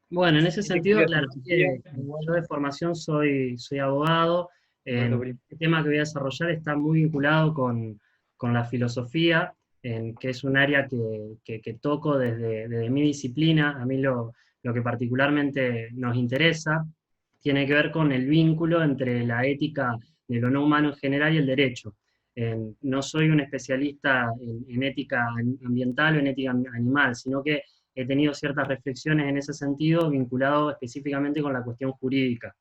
Bueno, en ese Ética sentido, y claro, filosofía. yo de formación soy abogado. Bueno, primo. El tema que voy a desarrollar está muy vinculado con la filosofía, que es un área que toco desde mi disciplina. A mí lo que particularmente nos interesa tiene que ver con el vínculo entre la ética de lo no humano en general y el derecho. No soy un especialista en ética ambiental o en ética animal, sino que he tenido ciertas reflexiones en ese sentido vinculado específicamente con la cuestión jurídica.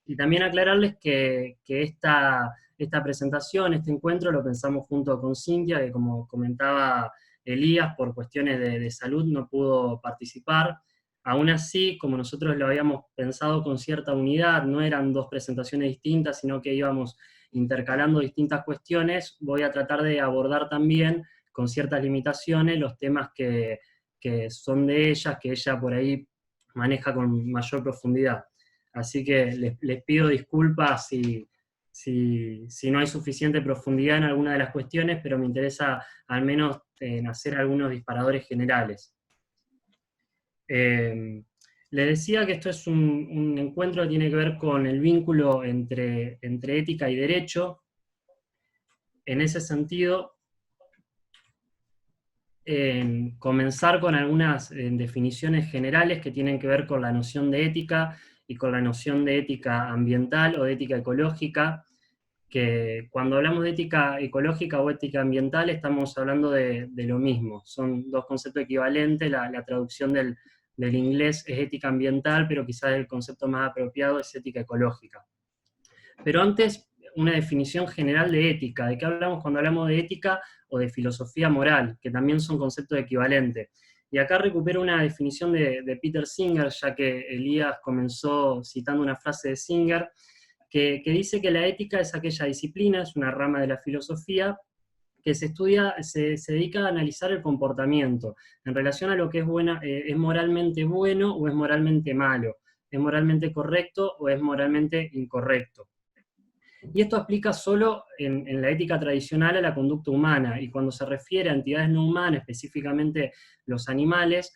Y también aclararles que esta presentación, este encuentro, lo pensamos junto con Cintia, que como comentaba Elías, por cuestiones de salud no pudo participar. Aún así, como nosotros lo habíamos pensado con cierta unidad, no eran dos presentaciones distintas, sino que íbamos intercalando distintas cuestiones, voy a tratar de abordar también, con ciertas limitaciones, los temas que son de ellas, que ella por ahí maneja con mayor profundidad. Así que les pido disculpas si no hay suficiente profundidad en alguna de las cuestiones, pero me interesa al menos en hacer algunos disparadores generales. Les decía que esto es un encuentro que tiene que ver con el vínculo entre ética y derecho. En ese sentido, comenzar con algunas definiciones generales que tienen que ver con la noción de ética y con la noción de ética ambiental o de ética ecológica, que cuando hablamos de ética ecológica o ética ambiental estamos hablando de lo mismo, son dos conceptos equivalentes, la traducción del inglés es ética ambiental, pero quizás el concepto más apropiado es ética ecológica. Pero antes, una definición general de ética. ¿De qué hablamos cuando hablamos de ética o de filosofía moral? Que también son conceptos equivalentes. Y acá recupero una definición de Peter Singer, ya que Elías comenzó citando una frase de Singer, que dice que la ética es aquella disciplina, es una rama de la filosofía, que se dedica a analizar el comportamiento en relación a lo que es moralmente bueno o es moralmente malo, es moralmente correcto o es moralmente incorrecto. Y esto aplica solo en la ética tradicional a la conducta humana, y cuando se refiere a entidades no humanas, específicamente los animales,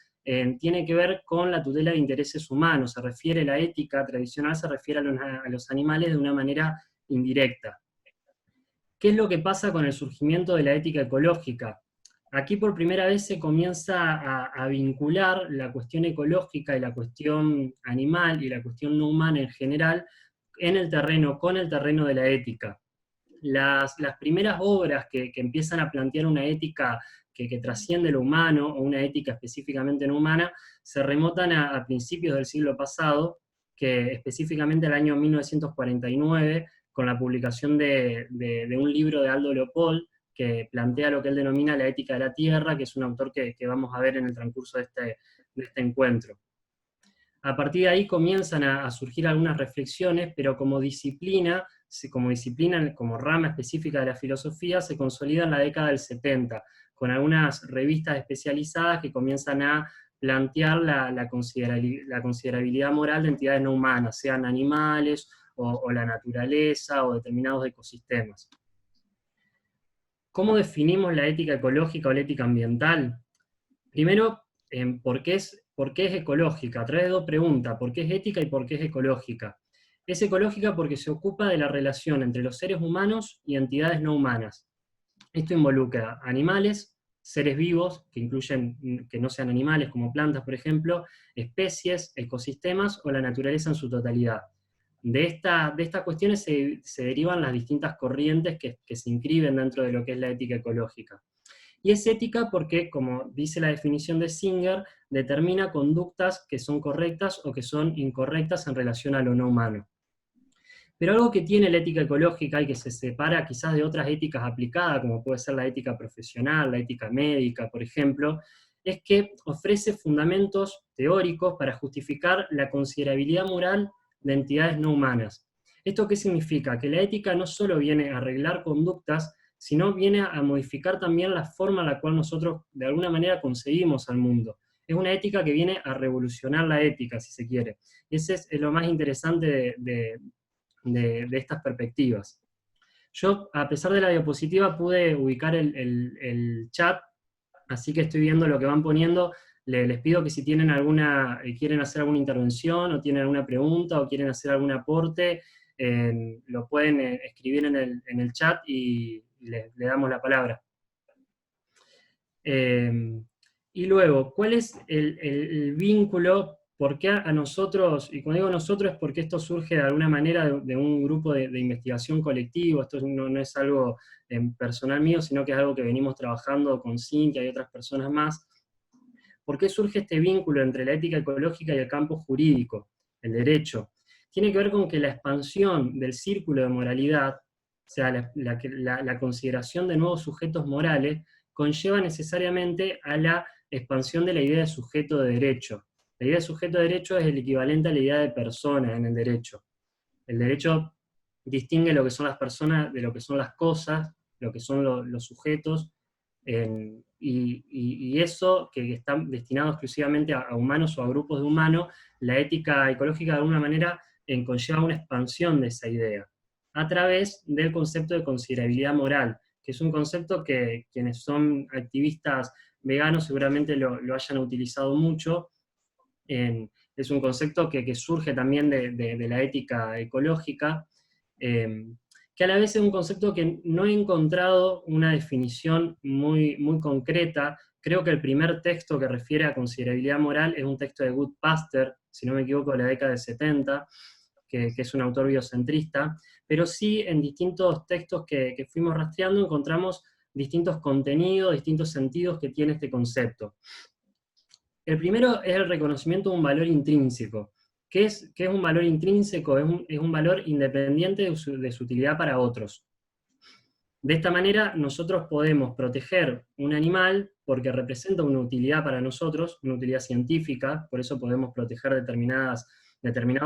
tiene que ver con la tutela de intereses humanos. La ética tradicional se refiere a los animales de una manera indirecta. ¿Qué es lo que pasa con el surgimiento de la ética ecológica? Aquí por primera vez se comienza a vincular la cuestión ecológica y la cuestión animal y la cuestión no humana en general con el terreno de la ética. Las primeras obras que empiezan a plantear una ética que trasciende lo humano, o una ética específicamente no humana, se remontan a principios del siglo pasado, que específicamente al año 1949, con la publicación de un libro de Aldo Leopold, que plantea lo que él denomina la ética de la tierra, que es un autor que vamos a ver en el transcurso de este encuentro. A partir de ahí comienzan a surgir algunas reflexiones, pero como disciplina, como rama específica de la filosofía, se consolida en la década del 70, con algunas revistas especializadas que comienzan a plantear la considerabilidad moral de entidades no humanas, sean animales o la naturaleza o determinados ecosistemas. ¿Cómo definimos la ética ecológica o la ética ambiental? Primero, ¿por qué es ecológica? Trae dos preguntas, ¿por qué es ética y por qué es ecológica? Es ecológica porque se ocupa de la relación entre los seres humanos y entidades no humanas. Esto involucra animales, seres vivos, que incluyen que no sean animales como plantas, por ejemplo, especies, ecosistemas o la naturaleza en su totalidad. De estas cuestiones se derivan las distintas corrientes que se inscriben dentro de lo que es la ética ecológica. Y es ética porque, como dice la definición de Singer, determina conductas que son correctas o que son incorrectas en relación a lo no humano. Pero algo que tiene la ética ecológica y que se separa quizás de otras éticas aplicadas, como puede ser la ética profesional, la ética médica, por ejemplo, es que ofrece fundamentos teóricos para justificar la considerabilidad moral de entidades no humanas. ¿Esto qué significa? Que la ética no solo viene a arreglar conductas, sino viene a modificar también la forma en la cual nosotros de alguna manera concebimos al mundo. Es una ética que viene a revolucionar la ética, si se quiere. Ese es lo más interesante de estas perspectivas. Yo, a pesar de la diapositiva, pude ubicar el chat, así que estoy viendo lo que van poniendo. les pido que si tienen quieren hacer alguna intervención, o tienen alguna pregunta, o quieren hacer algún aporte, lo pueden escribir en el chat y le damos la palabra. Y luego, ¿cuál es el vínculo? ¿Por qué a nosotros? Y cuando digo nosotros es porque esto surge de alguna manera de un grupo de investigación colectivo. Esto no es algo personal mío, sino que es algo que venimos trabajando con Cintia y otras personas más. ¿Por qué surge este vínculo entre la ética ecológica y el campo jurídico, el derecho? Tiene que ver con que la expansión del círculo de moralidad, o sea, la consideración de nuevos sujetos morales, conlleva necesariamente a la expansión de la idea de sujeto de derecho. La idea de sujeto de derecho es el equivalente a la idea de persona en el derecho. El derecho distingue lo que son las personas de lo que son las cosas, lo que son los sujetos, y eso que está destinado exclusivamente a humanos o a grupos de humanos. La ética ecológica de alguna manera conlleva una expansión de esa idea, a través del concepto de considerabilidad moral, que es un concepto que quienes son activistas veganos seguramente lo hayan utilizado mucho. Es un concepto que surge también de la ética ecológica, que a la vez es un concepto que no he encontrado una definición muy concreta. Creo que el primer texto que refiere a considerabilidad moral es un texto de Goodpaster, si no me equivoco, de la década de 70, que es un autor biocentrista, pero sí en distintos textos que fuimos rastreando encontramos distintos contenidos, distintos sentidos que tiene este concepto. El primero es el reconocimiento de un valor intrínseco. ¿Qué es un valor intrínseco? Es un valor independiente de su utilidad para otros. De esta manera, nosotros podemos proteger un animal porque representa una utilidad para nosotros, una utilidad científica, por eso podemos proteger determinados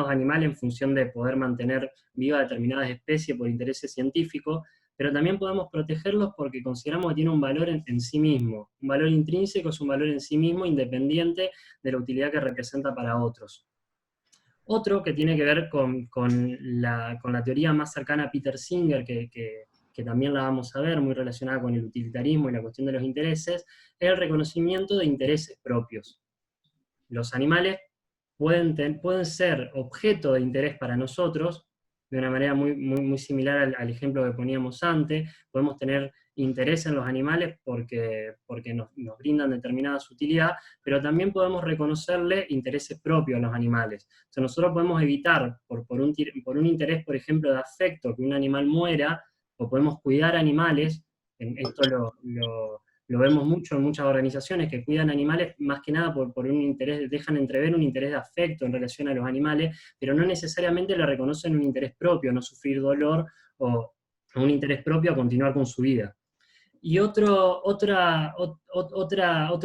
animales en función de poder mantener viva determinadas especies por intereses científicos, pero también podemos protegerlos porque consideramos que tiene un valor en sí mismo. Un valor intrínseco es un valor en sí mismo, independiente de la utilidad que representa para otros. Otro que tiene que ver con la teoría más cercana a Peter Singer, que también la vamos a ver, muy relacionada con el utilitarismo y la cuestión de los intereses, es el reconocimiento de intereses propios. Los animales pueden ser objeto de interés para nosotros, de una manera muy similar al ejemplo que poníamos antes. Podemos tener interés en los animales porque nos brindan determinada utilidad, pero también podemos reconocerle intereses propios a los animales. O sea, nosotros podemos evitar, por un interés, por ejemplo, de afecto, que un animal muera, o podemos cuidar animales. Esto lo vemos mucho en muchas organizaciones que cuidan animales, más que nada por un interés, dejan entrever un interés de afecto en relación a los animales, pero no necesariamente le reconocen un interés propio, no sufrir dolor, o un interés propio a continuar con su vida. Y otro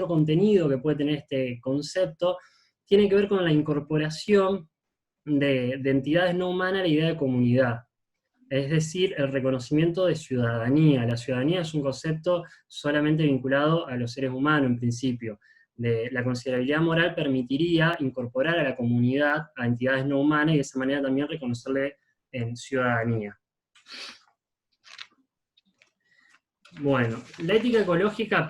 contenido que puede tener este concepto tiene que ver con la incorporación de entidades no humanas a la idea de comunidad. Es decir, el reconocimiento de ciudadanía. La ciudadanía es un concepto solamente vinculado a los seres humanos, en principio. La considerabilidad moral permitiría incorporar a la comunidad, a entidades no humanas, y de esa manera también reconocerle en ciudadanía. Bueno, la ética ecológica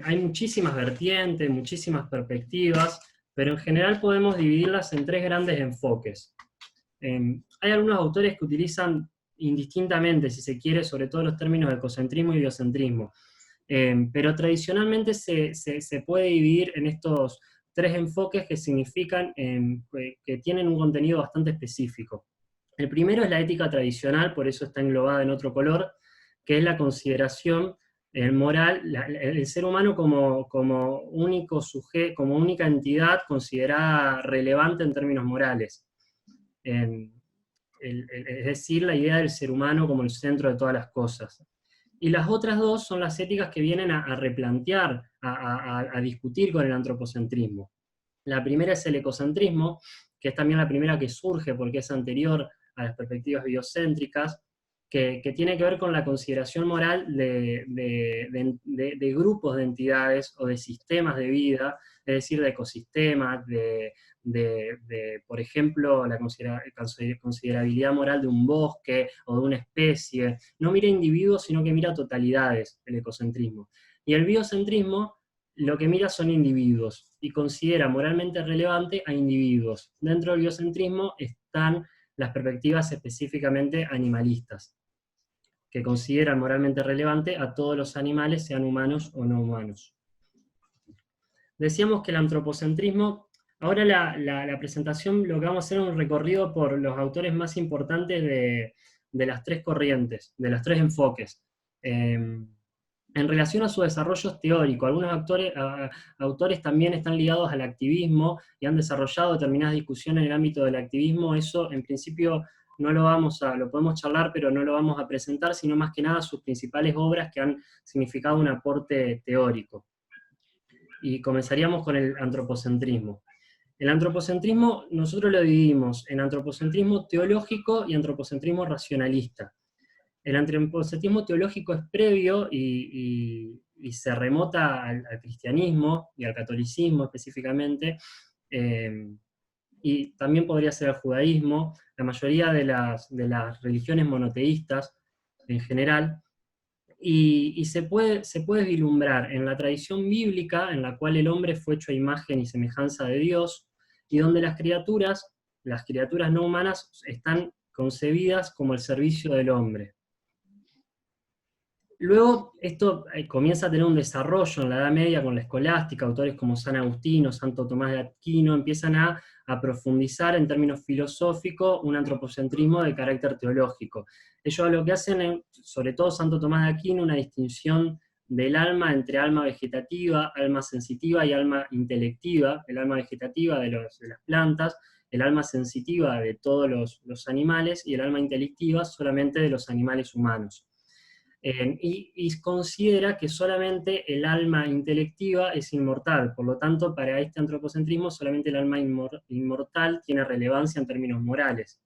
hay muchísimas vertientes, muchísimas perspectivas, pero en general podemos dividirlas en tres grandes enfoques. Hay algunos autores que utilizan indistintamente, si se quiere, sobre todo los términos de ecocentrismo y biocentrismo, pero tradicionalmente se puede dividir en estos tres enfoques que significan que tienen un contenido bastante específico. El primero es la ética tradicional, por eso está englobada en otro color, que es la consideración moral, el ser humano como único sujeto, como única entidad considerada relevante en términos morales. Es decir, la idea del ser humano como el centro de todas las cosas. Y las otras dos son las éticas que vienen a replantear, a discutir con el antropocentrismo. La primera es el ecocentrismo, que es también la primera que surge porque es anterior a las perspectivas biocéntricas, que tiene que ver con la consideración moral de grupos de entidades o de sistemas de vida, es decir, de ecosistemas, por ejemplo, la considerabilidad moral de un bosque o de una especie. No mira individuos, sino que mira totalidades, el ecocentrismo. Y el biocentrismo lo que mira son individuos, y considera moralmente relevante a individuos. Dentro del biocentrismo están las perspectivas específicamente animalistas, que consideran moralmente relevante a todos los animales, sean humanos o no humanos. Decíamos que el antropocentrismo, ahora la presentación lo que vamos a hacer es un recorrido por los autores más importantes de las tres corrientes, de los tres enfoques. En relación a su desarrollo teórico, algunos autores también están ligados al activismo y han desarrollado determinadas discusiones en el ámbito del activismo. Eso en principio no lo podemos charlar, pero no lo vamos a presentar, sino más que nada sus principales obras que han significado un aporte teórico. Y comenzaríamos con el antropocentrismo. El antropocentrismo nosotros lo dividimos en antropocentrismo teológico y antropocentrismo racionalista. El antropocentrismo teológico es previo y se remota al cristianismo y al catolicismo específicamente, y también podría ser al judaísmo, la mayoría de las religiones monoteístas en general, y se puede vislumbrar en la tradición bíblica, en la cual el hombre fue hecho a imagen y semejanza de Dios, y donde las criaturas no humanas, están concebidas como el servicio del hombre. Luego esto comienza a tener un desarrollo en la Edad Media con la escolástica, autores como San Agustín, Santo Tomás de Aquino, empiezan a profundizar en términos filosóficos un antropocentrismo de carácter teológico. Ellos lo que hacen, sobre todo Santo Tomás de Aquino, una distinción del alma entre alma vegetativa, alma sensitiva y alma intelectiva, el alma vegetativa de las plantas, el alma sensitiva de todos los animales y el alma intelectiva solamente de los animales humanos. Y considera que solamente el alma intelectiva es inmortal, por lo tanto, para este antropocentrismo solamente el alma inmortal tiene relevancia en términos morales.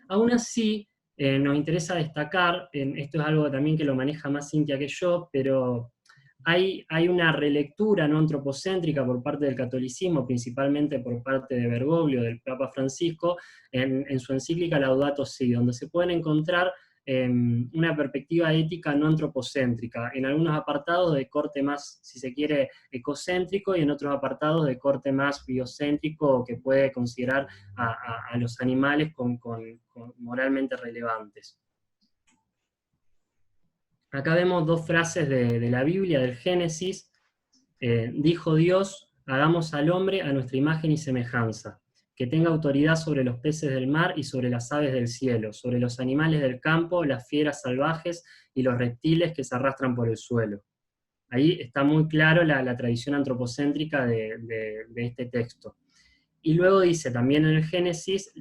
Aún así, nos interesa destacar, esto es algo también que lo maneja más Cintia que yo, pero hay una relectura no antropocéntrica por parte del catolicismo, principalmente por parte de Bergoglio, del Papa Francisco, en su encíclica Laudato Si, donde se pueden encontrar una perspectiva ética no antropocéntrica, en algunos apartados de corte más, si se quiere, ecocéntrico, y en otros apartados de corte más biocéntrico, que puede considerar a los animales con moralmente relevantes. Acá vemos dos frases de la Biblia, del Génesis. Dijo Dios, hagamos al hombre a nuestra imagen y semejanza, que tenga autoridad sobre los peces del mar y sobre las aves del cielo, sobre los animales del campo, las fieras salvajes y los reptiles que se arrastran por el suelo. Ahí está muy claro la tradición antropocéntrica de este texto. Y luego dice también en el Génesis,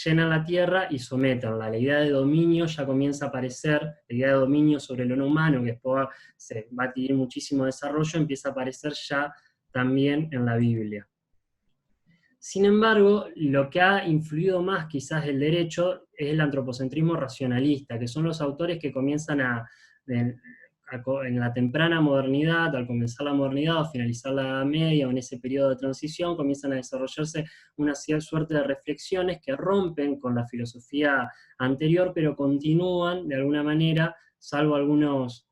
llenan la tierra y sométanla. La idea de dominio ya comienza a aparecer, la idea de dominio sobre lo no humano, que después se va a adquirir muchísimo desarrollo, empieza a aparecer ya también en la Biblia. Sin embargo, lo que ha influido más quizás el derecho es el antropocentrismo racionalista, que son los autores que comienzan en la temprana modernidad, al comenzar la modernidad o finalizar la Edad Media o en ese periodo de transición, comienzan a desarrollarse una cierta suerte de reflexiones que rompen con la filosofía anterior, pero continúan de alguna manera, salvo algunos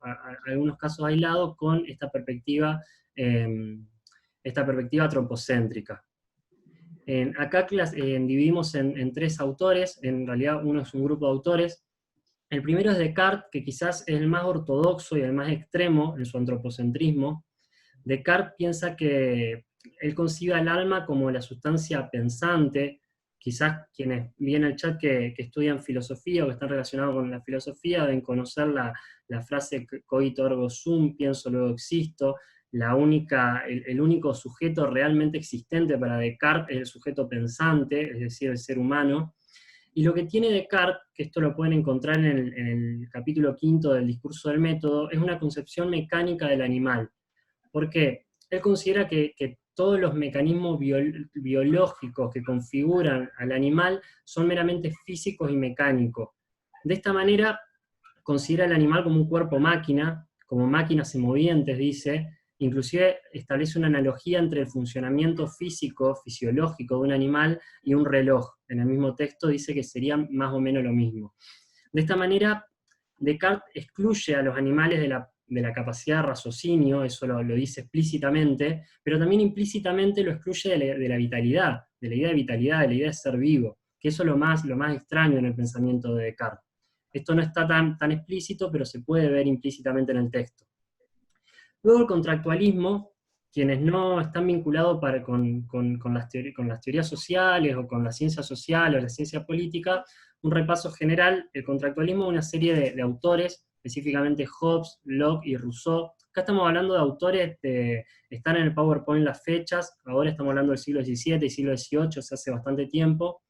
casos aislados, con esta perspectiva antropocéntrica. Acá dividimos en tres autores, en realidad uno es un grupo de autores. El primero es Descartes, que quizás es el más ortodoxo y el más extremo en su antropocentrismo. Descartes piensa que él concibe al alma como la sustancia pensante. Quizás quienes vienen al chat que estudian filosofía o que están relacionados con la filosofía deben conocer la frase cogito ergo sum, pienso luego existo. El único sujeto realmente existente para Descartes es el sujeto pensante, es decir, el ser humano. Y lo que tiene Descartes, que esto lo pueden encontrar en el capítulo 5 del Discurso del Método, es una concepción mecánica del animal. Porque él considera que todos los mecanismos biológicos que configuran al animal son meramente físicos y mecánicos. De esta manera, considera al animal como un cuerpo máquina, como máquinas semovientes, dice. Inclusive establece una analogía entre el funcionamiento físico, fisiológico de un animal y un reloj. En el mismo texto dice que sería más o menos lo mismo. De esta manera, Descartes excluye a los animales de la de la capacidad de raciocinio, eso lo dice explícitamente, pero también implícitamente lo excluye de la vitalidad, de la idea de vitalidad, de la idea de ser vivo, que eso es lo más extraño en el pensamiento de Descartes. Esto no está tan explícito, pero se puede ver implícitamente en el texto. Luego el contractualismo, quienes no están vinculados con las teorías sociales o con la ciencia social o la ciencia política, un repaso general, el contractualismo es una serie de autores, específicamente Hobbes, Locke y Rousseau. Acá estamos hablando de autores, están en el PowerPoint las fechas, ahora estamos hablando del siglo XVII y siglo XVIII, se hace bastante tiempo,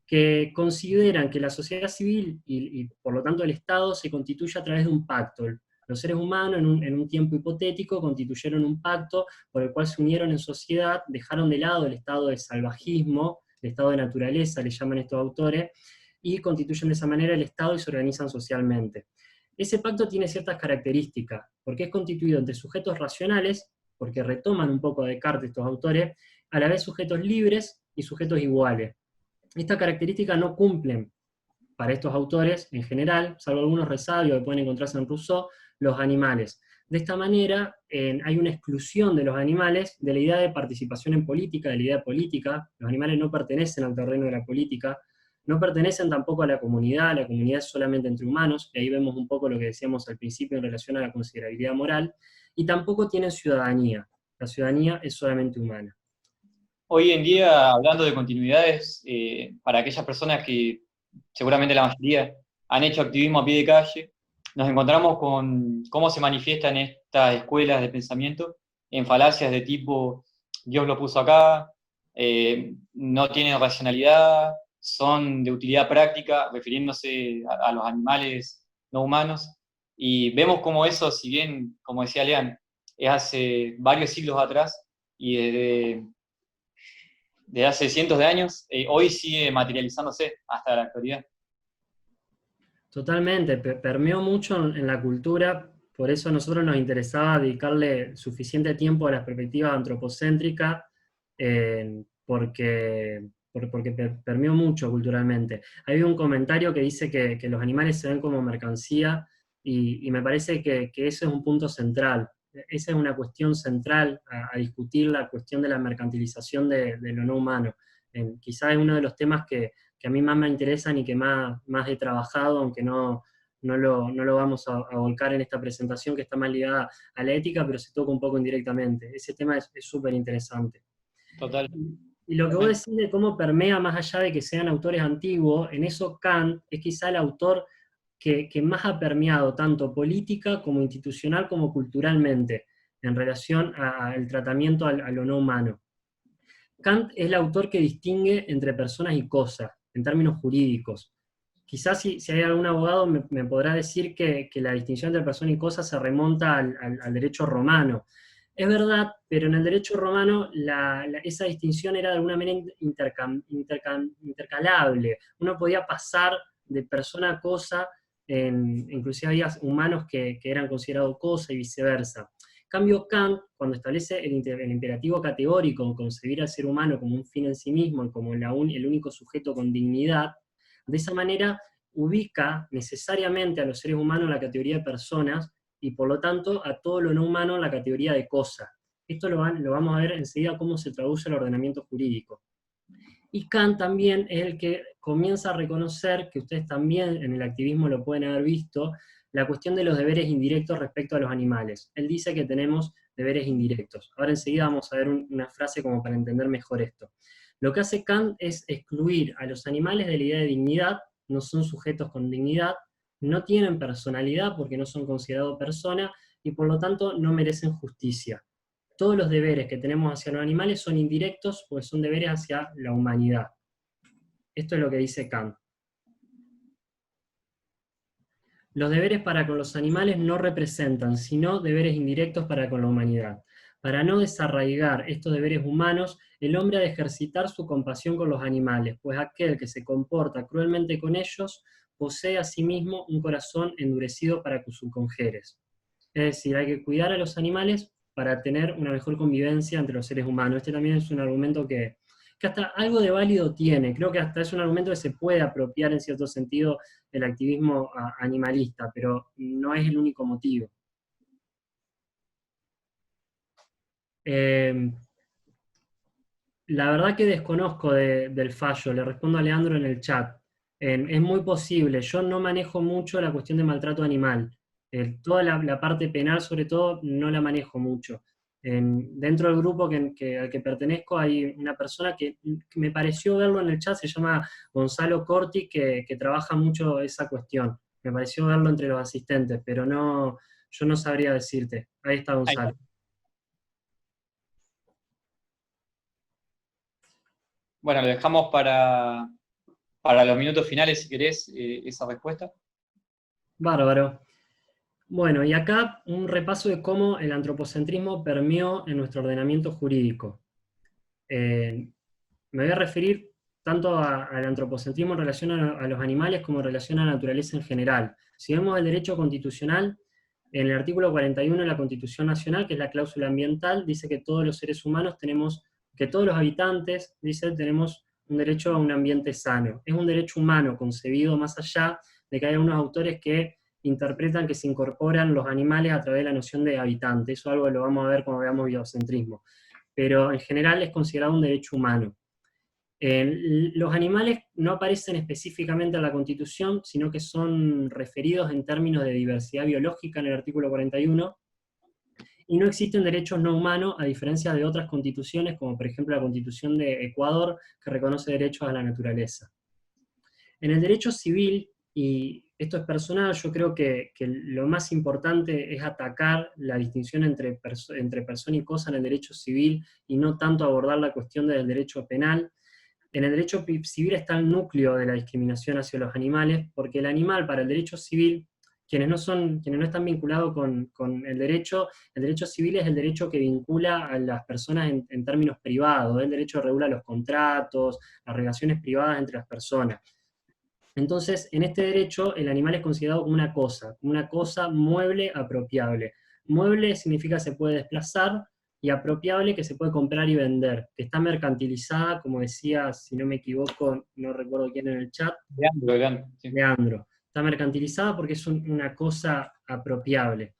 que consideran que la sociedad civil y por lo tanto el Estado se constituye a través de un pacto. Los seres humanos en un tiempo hipotético constituyeron un pacto por el cual se unieron en sociedad, dejaron de lado el estado de salvajismo, el estado de naturaleza, le llaman estos autores, y constituyen de esa manera el Estado y se organizan socialmente. Ese pacto tiene ciertas características, porque es constituido entre sujetos racionales, porque retoman un poco a Descartes estos autores, a la vez sujetos libres y sujetos iguales. Esta característica no cumplen para estos autores en general, salvo algunos resabios que pueden encontrarse en Rousseau, los animales. De esta manera hay una exclusión de los animales de la idea de participación en política, de la idea política. Los animales no pertenecen al terreno de la política, no pertenecen tampoco a la comunidad es solamente entre humanos, y ahí vemos un poco lo que decíamos al principio en relación a la considerabilidad moral, y tampoco tienen ciudadanía. La ciudadanía es solamente humana. Hoy en día, hablando de continuidades, para aquellas personas que seguramente la mayoría han hecho activismo a pie de calle, nos encontramos con cómo se manifiestan estas escuelas de pensamiento en falacias de tipo Dios lo puso acá, no tienen racionalidad, son de utilidad práctica, refiriéndose a los animales no humanos, y vemos como eso, si bien, como decía Lean, es hace varios siglos atrás, y de hace cientos de años, hoy sigue materializándose hasta la actualidad. Totalmente, permeó mucho en la cultura, por eso a nosotros nos interesaba dedicarle suficiente tiempo a la perspectiva antropocéntrica, porque permeó mucho culturalmente. Hay un comentario que dice que los animales se ven como mercancía, y me parece que ese es un punto central. Esa es una cuestión central a discutir, la cuestión de la mercantilización de lo no humano. Quizás es uno de los temas que a mí más me interesan y que más he trabajado, aunque no lo vamos a volcar en esta presentación, que está más ligada a la ética, pero se toca un poco indirectamente. Ese tema es súper interesante. Total. Y lo que vos decís de cómo permea más allá de que sean autores antiguos, en eso Kant es quizá el autor que más ha permeado tanto política como institucional como culturalmente en relación al tratamiento a lo no humano. Kant es el autor que distingue entre personas y cosas, en términos jurídicos. Quizás si hay algún abogado me podrá decir que la distinción entre persona y cosa se remonta al derecho romano. Es verdad, pero en el derecho romano esa distinción era de alguna manera intercalable. Uno podía pasar de persona a cosa, inclusive había humanos que eran considerados cosa y viceversa. En cambio, Kant, cuando establece el imperativo categórico, concebir al ser humano como un fin en sí mismo y como el único sujeto con dignidad, de esa manera ubica necesariamente a los seres humanos en la categoría de personas y por lo tanto a todo lo no humano en la categoría de cosa. Esto lo vamos a ver enseguida cómo se traduce el ordenamiento jurídico. Y Kant también es el que comienza a reconocer, que ustedes también en el activismo lo pueden haber visto, la cuestión de los deberes indirectos respecto a los animales. Él dice que tenemos deberes indirectos. Ahora enseguida vamos a ver una frase como para entender mejor esto. Lo que hace Kant es excluir a los animales de la idea de dignidad, no son sujetos con dignidad, no tienen personalidad porque no son considerados personas, y por lo tanto no merecen justicia. Todos los deberes que tenemos hacia los animales son indirectos, pues son deberes hacia la humanidad. Esto es lo que dice Kant. Los deberes para con los animales no representan, sino deberes indirectos para con la humanidad. Para no desarraigar estos deberes humanos, el hombre ha de ejercitar su compasión con los animales, pues aquel que se comporta cruelmente con ellos posee asimismo un corazón endurecido para con sus congéneres. Es decir, hay que cuidar a los animales para tener una mejor convivencia entre los seres humanos. Este también es un argumento que hasta algo de válido tiene. Creo que hasta es un argumento que se puede apropiar en cierto sentido del activismo animalista, pero no es el único motivo. Eh, la verdad que desconozco del fallo, le respondo a Leandro en el chat. Es muy posible, yo no manejo mucho la cuestión de maltrato animal. Toda la parte penal, sobre todo, no la manejo mucho. Dentro del grupo al que pertenezco hay una persona que me pareció verlo en el chat, se llama Gonzalo Corti, que trabaja mucho esa cuestión. Me pareció verlo entre los asistentes, pero no, yo no sabría decirte. Ahí está Ahí está. Gonzalo. Bueno, lo dejamos para los minutos finales, si querés, esa respuesta. Bárbaro. Bueno, y acá un repaso de cómo el antropocentrismo permeó en nuestro ordenamiento jurídico. Me voy a referir tanto al antropocentrismo en relación a los animales como en relación a la naturaleza en general. Si vemos el derecho constitucional, en el artículo 41 de la Constitución Nacional, que es la cláusula ambiental, dice que todos los seres humanos tenemos, que todos los habitantes, dice, tenemos un derecho a un ambiente sano. Es un derecho humano concebido más allá de que hay unos autores que interpretan que se incorporan los animales a través de la noción de habitante. Eso es algo que lo vamos a ver cuando veamos biocentrismo. Pero en general es considerado un derecho humano. Los animales no aparecen específicamente en la Constitución, sino que son referidos en términos de diversidad biológica en el artículo 41, y no existen derechos no humanos, a diferencia de otras constituciones, como por ejemplo la Constitución de Ecuador, que reconoce derechos a la naturaleza. En el derecho civil, y esto es personal, yo creo que lo más importante es atacar la distinción entre persona y cosa en el derecho civil, y no tanto abordar la cuestión del derecho penal. En el derecho civil está el núcleo de la discriminación hacia los animales, porque el animal para el derecho civil, quienes no están vinculados con el derecho civil es el derecho que vincula a las personas en términos privados, el derecho regula los contratos, las relaciones privadas entre las personas. Entonces, en este derecho, el animal es considerado como una cosa mueble, apropiable. Mueble significa se puede desplazar, y apropiable que se puede comprar y vender, que está mercantilizada, como decía, si no me equivoco, no recuerdo quién en el chat, Leandro, sí. Leandro. Está mercantilizada porque es una cosa apropiable.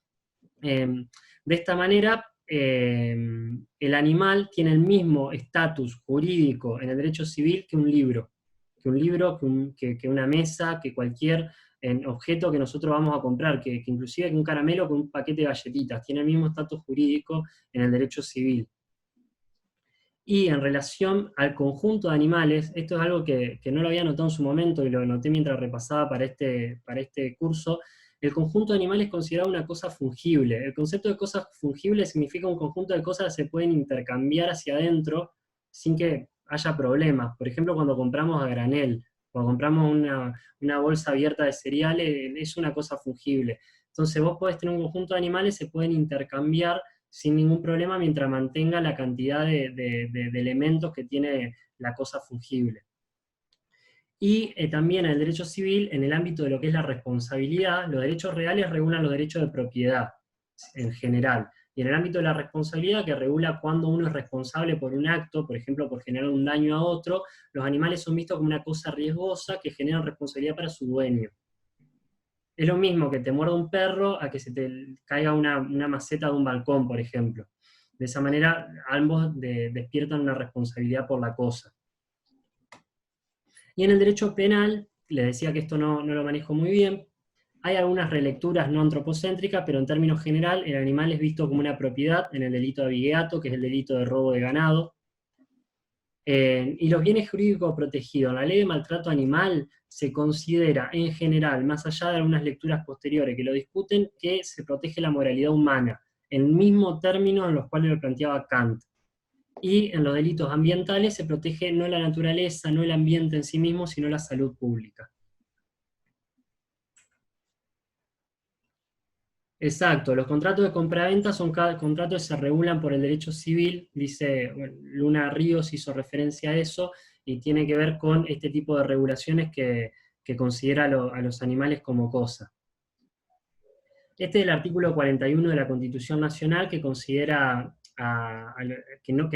De esta manera, el animal tiene el mismo estatus jurídico en el derecho civil que un libro, que una mesa, que cualquier objeto que nosotros vamos a comprar, que inclusive que un caramelo, que un paquete de galletitas, tiene el mismo estatus jurídico en el derecho civil. Y en relación al conjunto de animales, esto es algo que no lo había notado en su momento y lo noté mientras repasaba para este curso. El conjunto de animales es considerado una cosa fungible. El concepto de cosas fungibles significa un conjunto de cosas que se pueden intercambiar hacia adentro sin que haya problemas. Por ejemplo, cuando compramos a granel, cuando compramos una bolsa abierta de cereales, es una cosa fungible. Entonces vos podés tener un conjunto de animales, se pueden intercambiar sin ningún problema mientras mantenga la cantidad de elementos que tiene la cosa fungible. Y también en el derecho civil, en el ámbito de lo que es la responsabilidad, los derechos reales regulan los derechos de propiedad en general. Y en el ámbito de la responsabilidad, que regula cuándo uno es responsable por un acto, por ejemplo, por generar un daño a otro, los animales son vistos como una cosa riesgosa que genera responsabilidad para su dueño. Es lo mismo que te muerda un perro a que se te caiga una maceta de un balcón, por ejemplo. De esa manera, ambos despiertan una responsabilidad por la cosa. Y en el derecho penal, les decía que esto no lo manejo muy bien, hay algunas relecturas no antropocéntricas, pero en términos general, el animal es visto como una propiedad en el delito de abigeato, que es el delito de robo de ganado. Y los bienes jurídicos protegidos. En la ley de maltrato animal se considera en general, más allá de algunas lecturas posteriores que lo discuten, que se protege la moralidad humana, en el mismo término en los cuales lo planteaba Kant. Y en los delitos ambientales se protege no la naturaleza, no el ambiente en sí mismo, sino la salud pública. Exacto, los contratos de compraventa son contratos que se regulan por el derecho civil, dice, bueno, Luna Ríos hizo referencia a eso, y tiene que ver con este tipo de regulaciones que considera a los animales como cosa. Este es el artículo 41 de la Constitución Nacional, que considera que no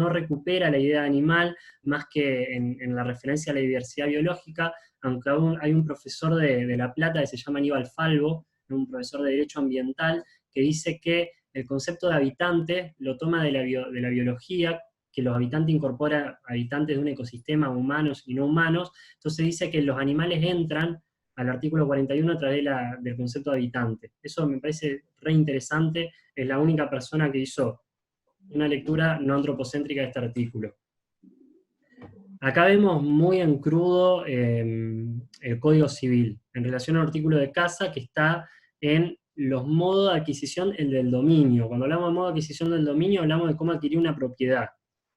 recupera la idea de animal, más que en la referencia a la diversidad biológica, aunque hay un profesor de La Plata que se llama Aníbal Falvo, un profesor de Derecho Ambiental, que dice que el concepto de habitante lo toma de la biología, que los habitantes incorpora habitantes de un ecosistema, humanos y no humanos, entonces dice que los animales entran al artículo 41 a través del concepto de habitante. Eso me parece re interesante, es la única persona que hizo una lectura no antropocéntrica de este artículo. Acá vemos muy en crudo el Código Civil, en relación al artículo de casa que está en los modos de adquisición, el del dominio. Cuando hablamos de modo de adquisición del dominio, hablamos de cómo adquirir una propiedad.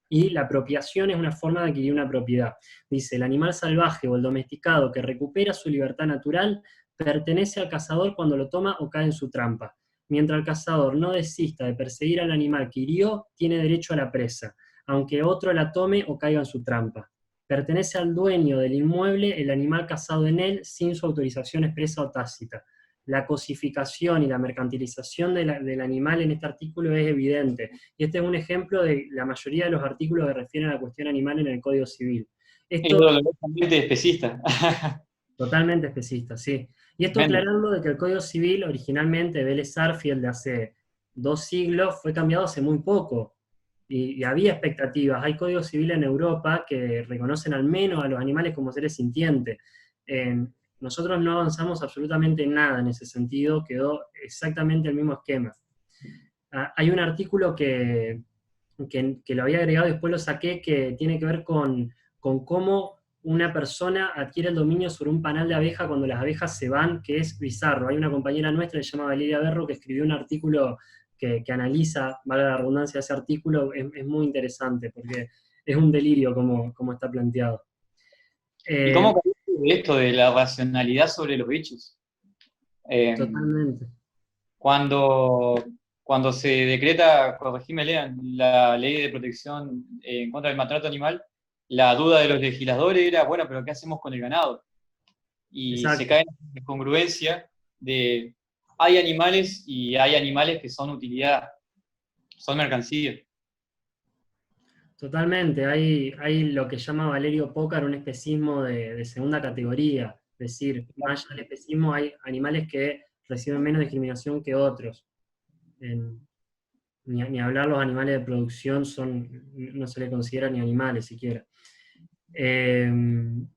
Y la apropiación es una forma de adquirir una propiedad. Dice, el animal salvaje o el domesticado que recupera su libertad natural pertenece al cazador cuando lo toma o cae en su trampa. Mientras el cazador no desista de perseguir al animal que hirió, tiene derecho a la presa, aunque otro la tome o caiga en su trampa. Pertenece al dueño del inmueble el animal cazado en él sin su autorización expresa o tácita. La cosificación y la mercantilización del animal en este artículo es evidente. Y este es un ejemplo de la mayoría de los artículos que refieren a la cuestión animal en el Código Civil. Es Esto dolorosamente especista. totalmente especista, sí. Y esto aclarando de que el Código Civil originalmente, Vélez Sarsfield, de hace 2 siglos, fue cambiado hace muy poco. Y había expectativas. Hay códigos civiles en Europa que reconocen al menos a los animales como seres sintientes. Nosotros no avanzamos absolutamente nada en ese sentido, quedó exactamente el mismo esquema. Hay un artículo que lo había agregado y después lo saqué, que tiene que ver con cómo una persona adquiere el dominio sobre un panal de abeja cuando las abejas se van, que es bizarro. Hay una compañera nuestra que se llama Valeria Berro que escribió un artículo que analiza, valga la redundancia, ese artículo, es muy interesante, porque es un delirio como está planteado. ¿Y cómo cambió esto de la racionalidad sobre los hechos? Totalmente. Cuando se decreta, corregime, Lean, la ley de protección en contra del maltrato animal, la duda de los legisladores era, bueno, pero ¿qué hacemos con el ganado? Y Exacto. se cae en la incongruencia de hay animales y hay animales que son utilidad, son mercancía. Totalmente, hay lo que llama Valerio Pócar un especismo de segunda categoría, es decir, más allá del especismo hay animales que reciben menos discriminación que otros. Ni hablar los animales de producción no se le considera ni animales siquiera.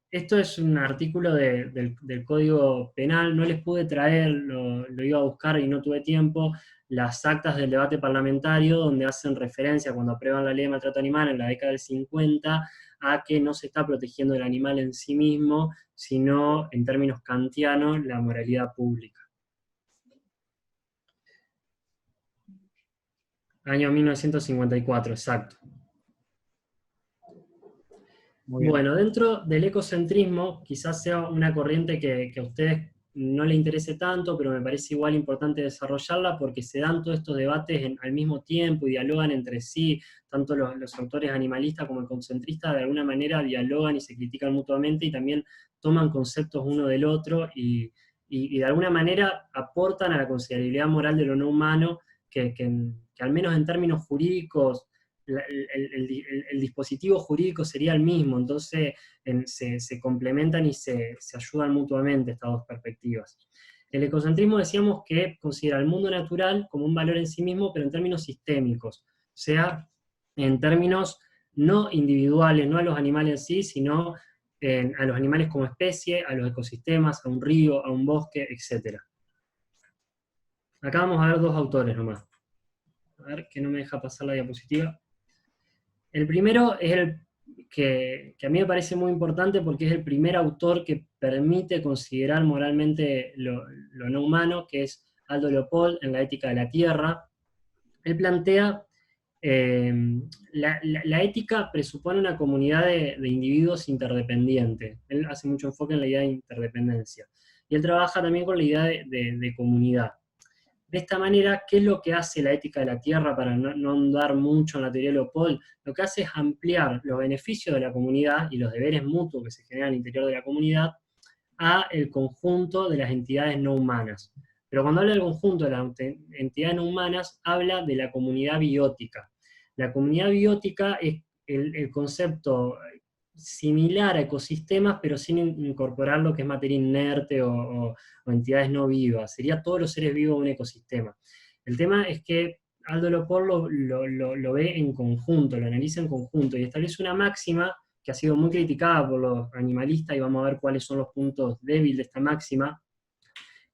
Esto es un artículo del Código Penal, no les pude traer, lo iba a buscar y no tuve tiempo, las actas del debate parlamentario donde hacen referencia cuando aprueban la ley de maltrato animal en la década del 50 a que no se está protegiendo el animal en sí mismo, sino en términos kantianos la moralidad pública. Año 1954, exacto. Bueno, dentro del ecocentrismo, quizás sea una corriente que a ustedes no les interese tanto, pero me parece igual importante desarrollarla porque se dan todos estos debates al mismo tiempo y dialogan entre sí, tanto los autores animalistas como ecocentristas de alguna manera dialogan y se critican mutuamente y también toman conceptos uno del otro y de alguna manera aportan a la considerabilidad moral de lo no humano que al menos en términos jurídicos el dispositivo jurídico sería el mismo, entonces se complementan y se ayudan mutuamente estas dos perspectivas. El ecocentrismo decíamos que considera el mundo natural como un valor en sí mismo, pero en términos sistémicos, o sea, en términos no individuales, no a los animales en sí, sino a los animales como especie, a los ecosistemas, a un río, a un bosque, etc. Acá vamos a ver 2 autores nomás. A ver, que no me deja pasar la diapositiva. El primero es el que a mí me parece muy importante porque es el primer autor que permite considerar moralmente lo no humano, que es Aldo Leopold en La ética de la tierra. Él plantea, la ética presupone una comunidad de individuos interdependientes. Él hace mucho enfoque en la idea de interdependencia. Y él trabaja también con la idea de comunidad. De esta manera, ¿qué es lo que hace la ética de la tierra para no andar mucho en la teoría de Leopold? Lo que hace es ampliar los beneficios de la comunidad y los deberes mutuos que se generan al interior de la comunidad a el conjunto de las entidades no humanas. Pero cuando habla del conjunto de las entidades no humanas, habla de la comunidad biótica. La comunidad biótica es el concepto similar a ecosistemas, pero sin incorporar lo que es materia inerte o entidades no vivas. Sería todos los seres vivos de un ecosistema. El tema es que Aldo Leopold lo ve en conjunto, lo analiza en conjunto, y establece una máxima que ha sido muy criticada por los animalistas, y vamos a ver cuáles son los puntos débiles de esta máxima,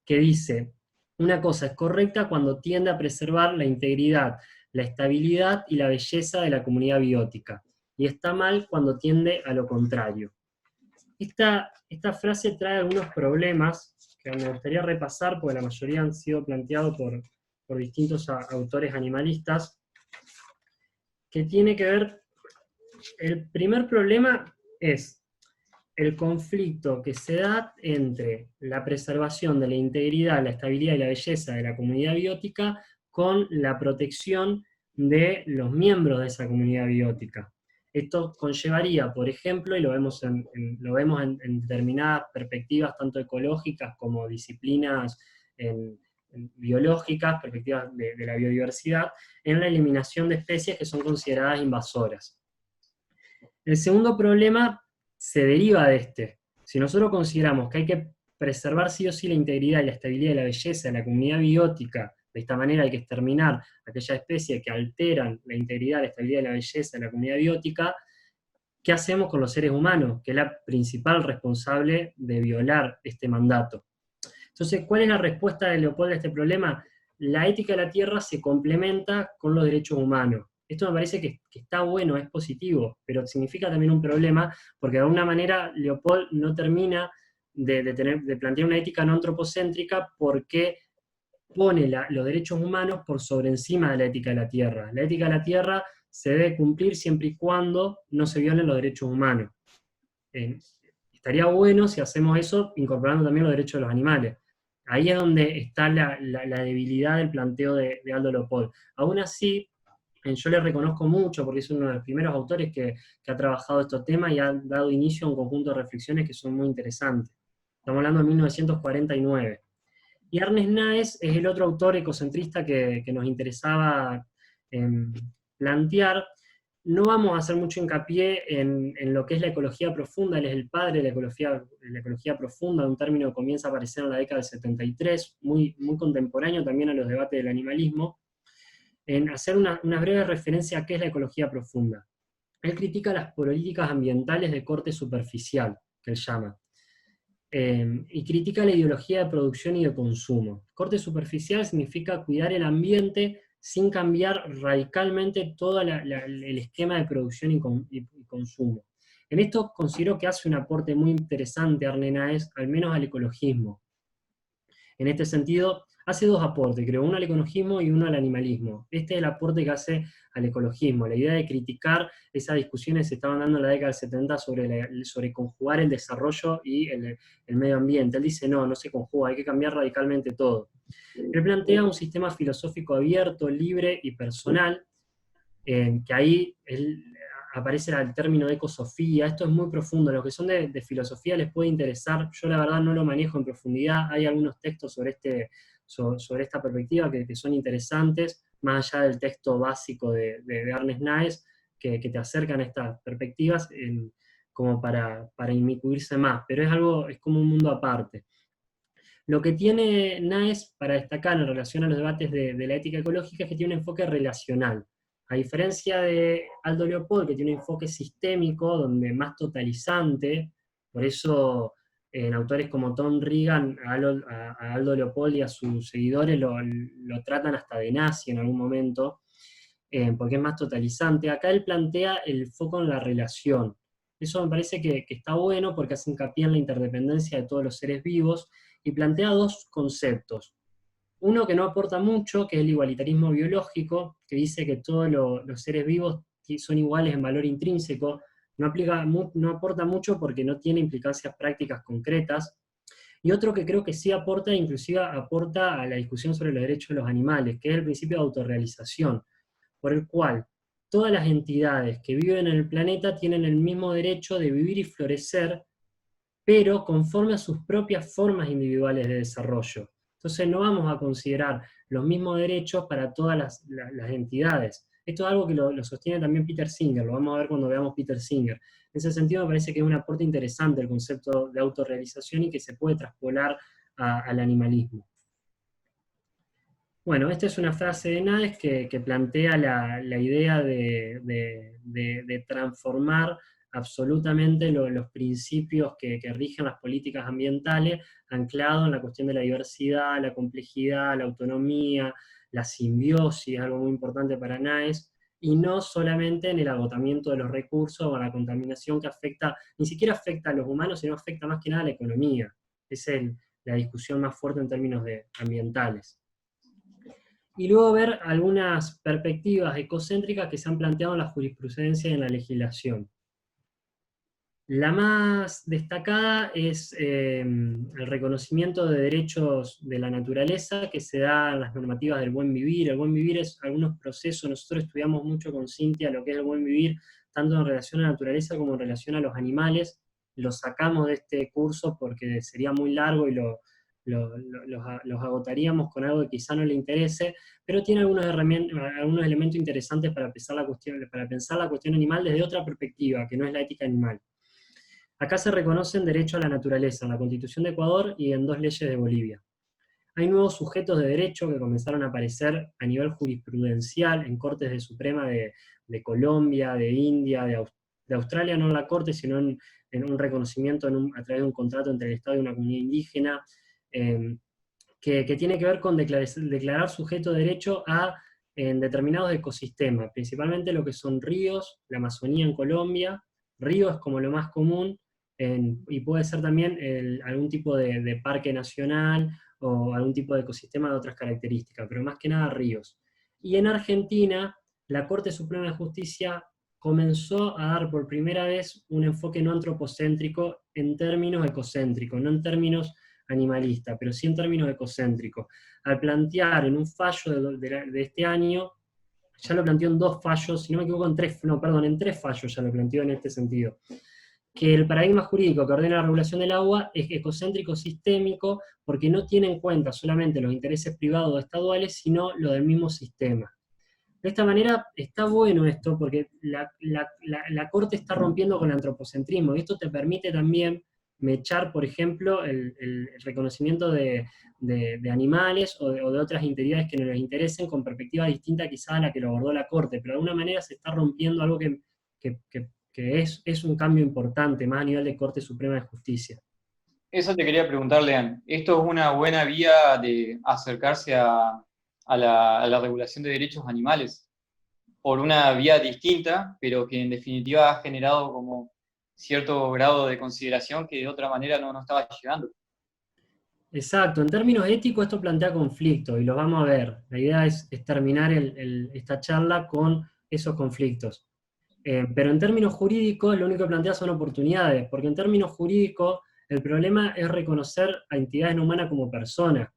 que dice: una cosa es correcta cuando tiende a preservar la integridad, la estabilidad y la belleza de la comunidad biótica, y está mal cuando tiende a lo contrario. Esta frase trae algunos problemas que me gustaría repasar, porque la mayoría han sido planteados por distintos autores animalistas, que tiene que ver, el primer problema es el conflicto que se da entre la preservación de la integridad, la estabilidad y la belleza de la comunidad biótica con la protección de los miembros de esa comunidad biótica. Esto conllevaría, por ejemplo, y lo vemos en determinadas perspectivas, tanto ecológicas como disciplinas biológicas, perspectivas de la biodiversidad, en la eliminación de especies que son consideradas invasoras. El segundo problema se deriva de este. Si nosotros consideramos que hay que preservar sí o sí la integridad, la estabilidad y la belleza de la comunidad biótica, de esta manera hay que exterminar aquellas especies que alteran la integridad, la estabilidad y la belleza de la comunidad biótica, ¿qué hacemos con los seres humanos? Que es la principal responsable de violar este mandato. Entonces, ¿cuál es la respuesta de Leopold a este problema? La ética de la tierra se complementa con los derechos humanos. Esto me parece que está bueno, es positivo, pero significa también un problema, porque de alguna manera Leopold no termina de plantear una ética no antropocéntrica, porque pone los derechos humanos por sobre encima de la ética de la tierra. La ética de la tierra se debe cumplir siempre y cuando no se violen los derechos humanos. Estaría bueno si hacemos eso incorporando también los derechos de los animales. Ahí es donde está la debilidad del planteo de Aldo Leopold. Aún así, yo le reconozco mucho, porque es uno de los primeros autores que ha trabajado estos temas y ha dado inicio a un conjunto de reflexiones que son muy interesantes. Estamos hablando de 1949. Y Ernest Naes es el otro autor ecocentrista que nos interesaba plantear. No vamos a hacer mucho hincapié en lo que es la ecología profunda. Él es el padre de la ecología profunda, un término que comienza a aparecer en la década del 73, muy, muy contemporáneo también a los debates del animalismo, en hacer una breve referencia a qué es la ecología profunda. Él critica las políticas ambientales de corte superficial, que él llama, y critica la ideología de producción y de consumo. Corte superficial significa cuidar el ambiente sin cambiar radicalmente todo el esquema de producción y consumo. En esto considero que hace un aporte muy interesante Ernest Naes, al menos al ecologismo. En este sentido, hace dos aportes, creo, uno al ecologismo y uno al animalismo. Este es el aporte que hace al ecologismo, la idea de criticar esas discusiones que se estaban dando en la década del 70 sobre conjugar el desarrollo y el medio ambiente. Él dice, no se conjuga, hay que cambiar radicalmente todo. Él plantea un sistema filosófico abierto, libre y personal, que ahí aparece el término de ecosofía. Esto es muy profundo, los que son de filosofía les puede interesar, yo la verdad no lo manejo en profundidad, hay algunos textos sobre esta perspectiva que son interesantes, más allá del texto básico de Ernest Naes, que te acercan a estas perspectivas como para inmiscuirse más, pero es como un mundo aparte. Lo que tiene Naes para destacar en relación a los debates de la ética ecológica es que tiene un enfoque relacional. A diferencia de Aldo Leopold, que tiene un enfoque sistémico, donde más totalizante, por eso en autores como Tom Regan, a Aldo Leopold y a sus seguidores lo tratan hasta de nazi en algún momento, porque es más totalizante. Acá él plantea el foco en la relación. Eso me parece que está bueno porque hace hincapié en la interdependencia de todos los seres vivos y plantea dos conceptos. Uno que no aporta mucho, que es el igualitarismo biológico, que dice que todos los seres vivos son iguales en valor intrínseco, no aporta mucho porque no tiene implicancias prácticas concretas. Y otro que creo que sí aporta, inclusive aporta a la discusión sobre los derechos de los animales, que es el principio de autorrealización, por el cual todas las entidades que viven en el planeta tienen el mismo derecho de vivir y florecer, pero conforme a sus propias formas individuales de desarrollo. Entonces no vamos a considerar los mismos derechos para todas las entidades. Esto es algo que lo sostiene también Peter Singer, lo vamos a ver cuando veamos Peter Singer. En ese sentido me parece que es un aporte interesante el concepto de autorrealización y que se puede traspolar al animalismo. Bueno, esta es una frase de Naes que plantea la idea de transformar absolutamente los principios que rigen las políticas ambientales, anclado en la cuestión de la diversidad, la complejidad, la autonomía, la simbiosis, algo muy importante para Naes, y no solamente en el agotamiento de los recursos o la contaminación que afecta, ni siquiera afecta a los humanos, sino afecta más que nada a la economía. Es la discusión más fuerte en términos ambientales. Y luego ver algunas perspectivas ecocéntricas que se han planteado en la jurisprudencia y en la legislación. La más destacada es el reconocimiento de derechos de la naturaleza que se da en las normativas del buen vivir. El buen vivir es algunos procesos, nosotros estudiamos mucho con Cintia lo que es el buen vivir, tanto en relación a la naturaleza como en relación a los animales. Lo sacamos de este curso porque sería muy largo y los agotaríamos con algo que quizá no le interese, pero tiene algunos elementos interesantes para pensar la cuestión animal desde otra perspectiva, que no es la ética animal. Acá se reconocen derechos a la naturaleza en la Constitución de Ecuador y en dos leyes de Bolivia. Hay nuevos sujetos de derecho que comenzaron a aparecer a nivel jurisprudencial en cortes de Suprema de Colombia, de India, de Australia, no en la corte, sino en un reconocimiento a través de un contrato entre el Estado y una comunidad indígena, que tiene que ver con declarar sujeto de derecho en determinados ecosistemas, principalmente lo que son ríos, la Amazonía en Colombia. Río es como lo más común, y puede ser también algún tipo de parque nacional o algún tipo de ecosistema de otras características, pero más que nada ríos. Y en Argentina, la Corte Suprema de Justicia comenzó a dar por primera vez un enfoque no antropocéntrico en términos ecocéntricos, no en términos animalistas, pero sí en términos ecocéntricos. Al plantear en un fallo de este año, ya lo planteó en dos fallos, si no me equivoco, en tres fallos ya lo planteó en este sentido, que el paradigma jurídico que ordena la regulación del agua es ecocéntrico sistémico porque no tiene en cuenta solamente los intereses privados o estaduales, sino lo del mismo sistema. De esta manera está bueno esto porque la Corte está rompiendo con el antropocentrismo, y esto te permite también mechar, por ejemplo, el reconocimiento de animales o de otras integridades que no les interesen con perspectiva distinta quizá a la que lo abordó la Corte, pero de alguna manera se está rompiendo algo que es un cambio importante, más a nivel de Corte Suprema de Justicia. Eso te quería preguntar, Lean. ¿Esto es una buena vía de acercarse a la regulación de derechos animales por una vía distinta, pero que en definitiva ha generado como cierto grado de consideración que de otra manera no estaba llegando? Exacto, en términos éticos esto plantea conflictos y los vamos a ver. La idea es terminar esta charla con esos conflictos. Pero en términos jurídicos lo único que plantea son oportunidades, porque en términos jurídicos el problema es reconocer a entidades no humanas como personas.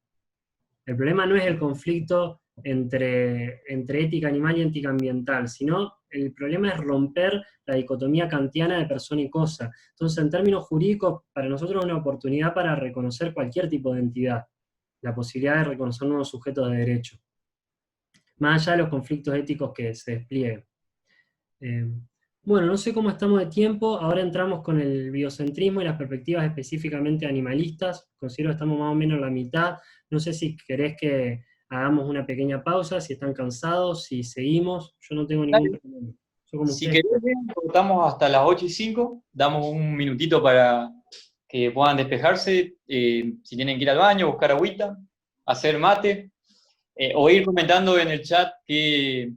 El problema no es el conflicto entre ética animal y ética ambiental, sino el problema es romper la dicotomía kantiana de persona y cosa. Entonces, en términos jurídicos, para nosotros es una oportunidad para reconocer cualquier tipo de entidad, la posibilidad de reconocer nuevos sujetos de derecho, más allá de los conflictos éticos que se desplieguen. Eh, bueno, no sé cómo estamos de tiempo, ahora entramos con el biocentrismo y las perspectivas específicamente animalistas, considero que estamos más o menos en la mitad, no sé si querés que hagamos una pequeña pausa, si están cansados, si seguimos, yo no tengo ningún Dale. problema. Yo como Si ustedes. querés, cortamos hasta las 8:05, damos un minutito para que puedan despejarse, si tienen que ir al baño, buscar agüita, hacer mate, o ir comentando en el chat qué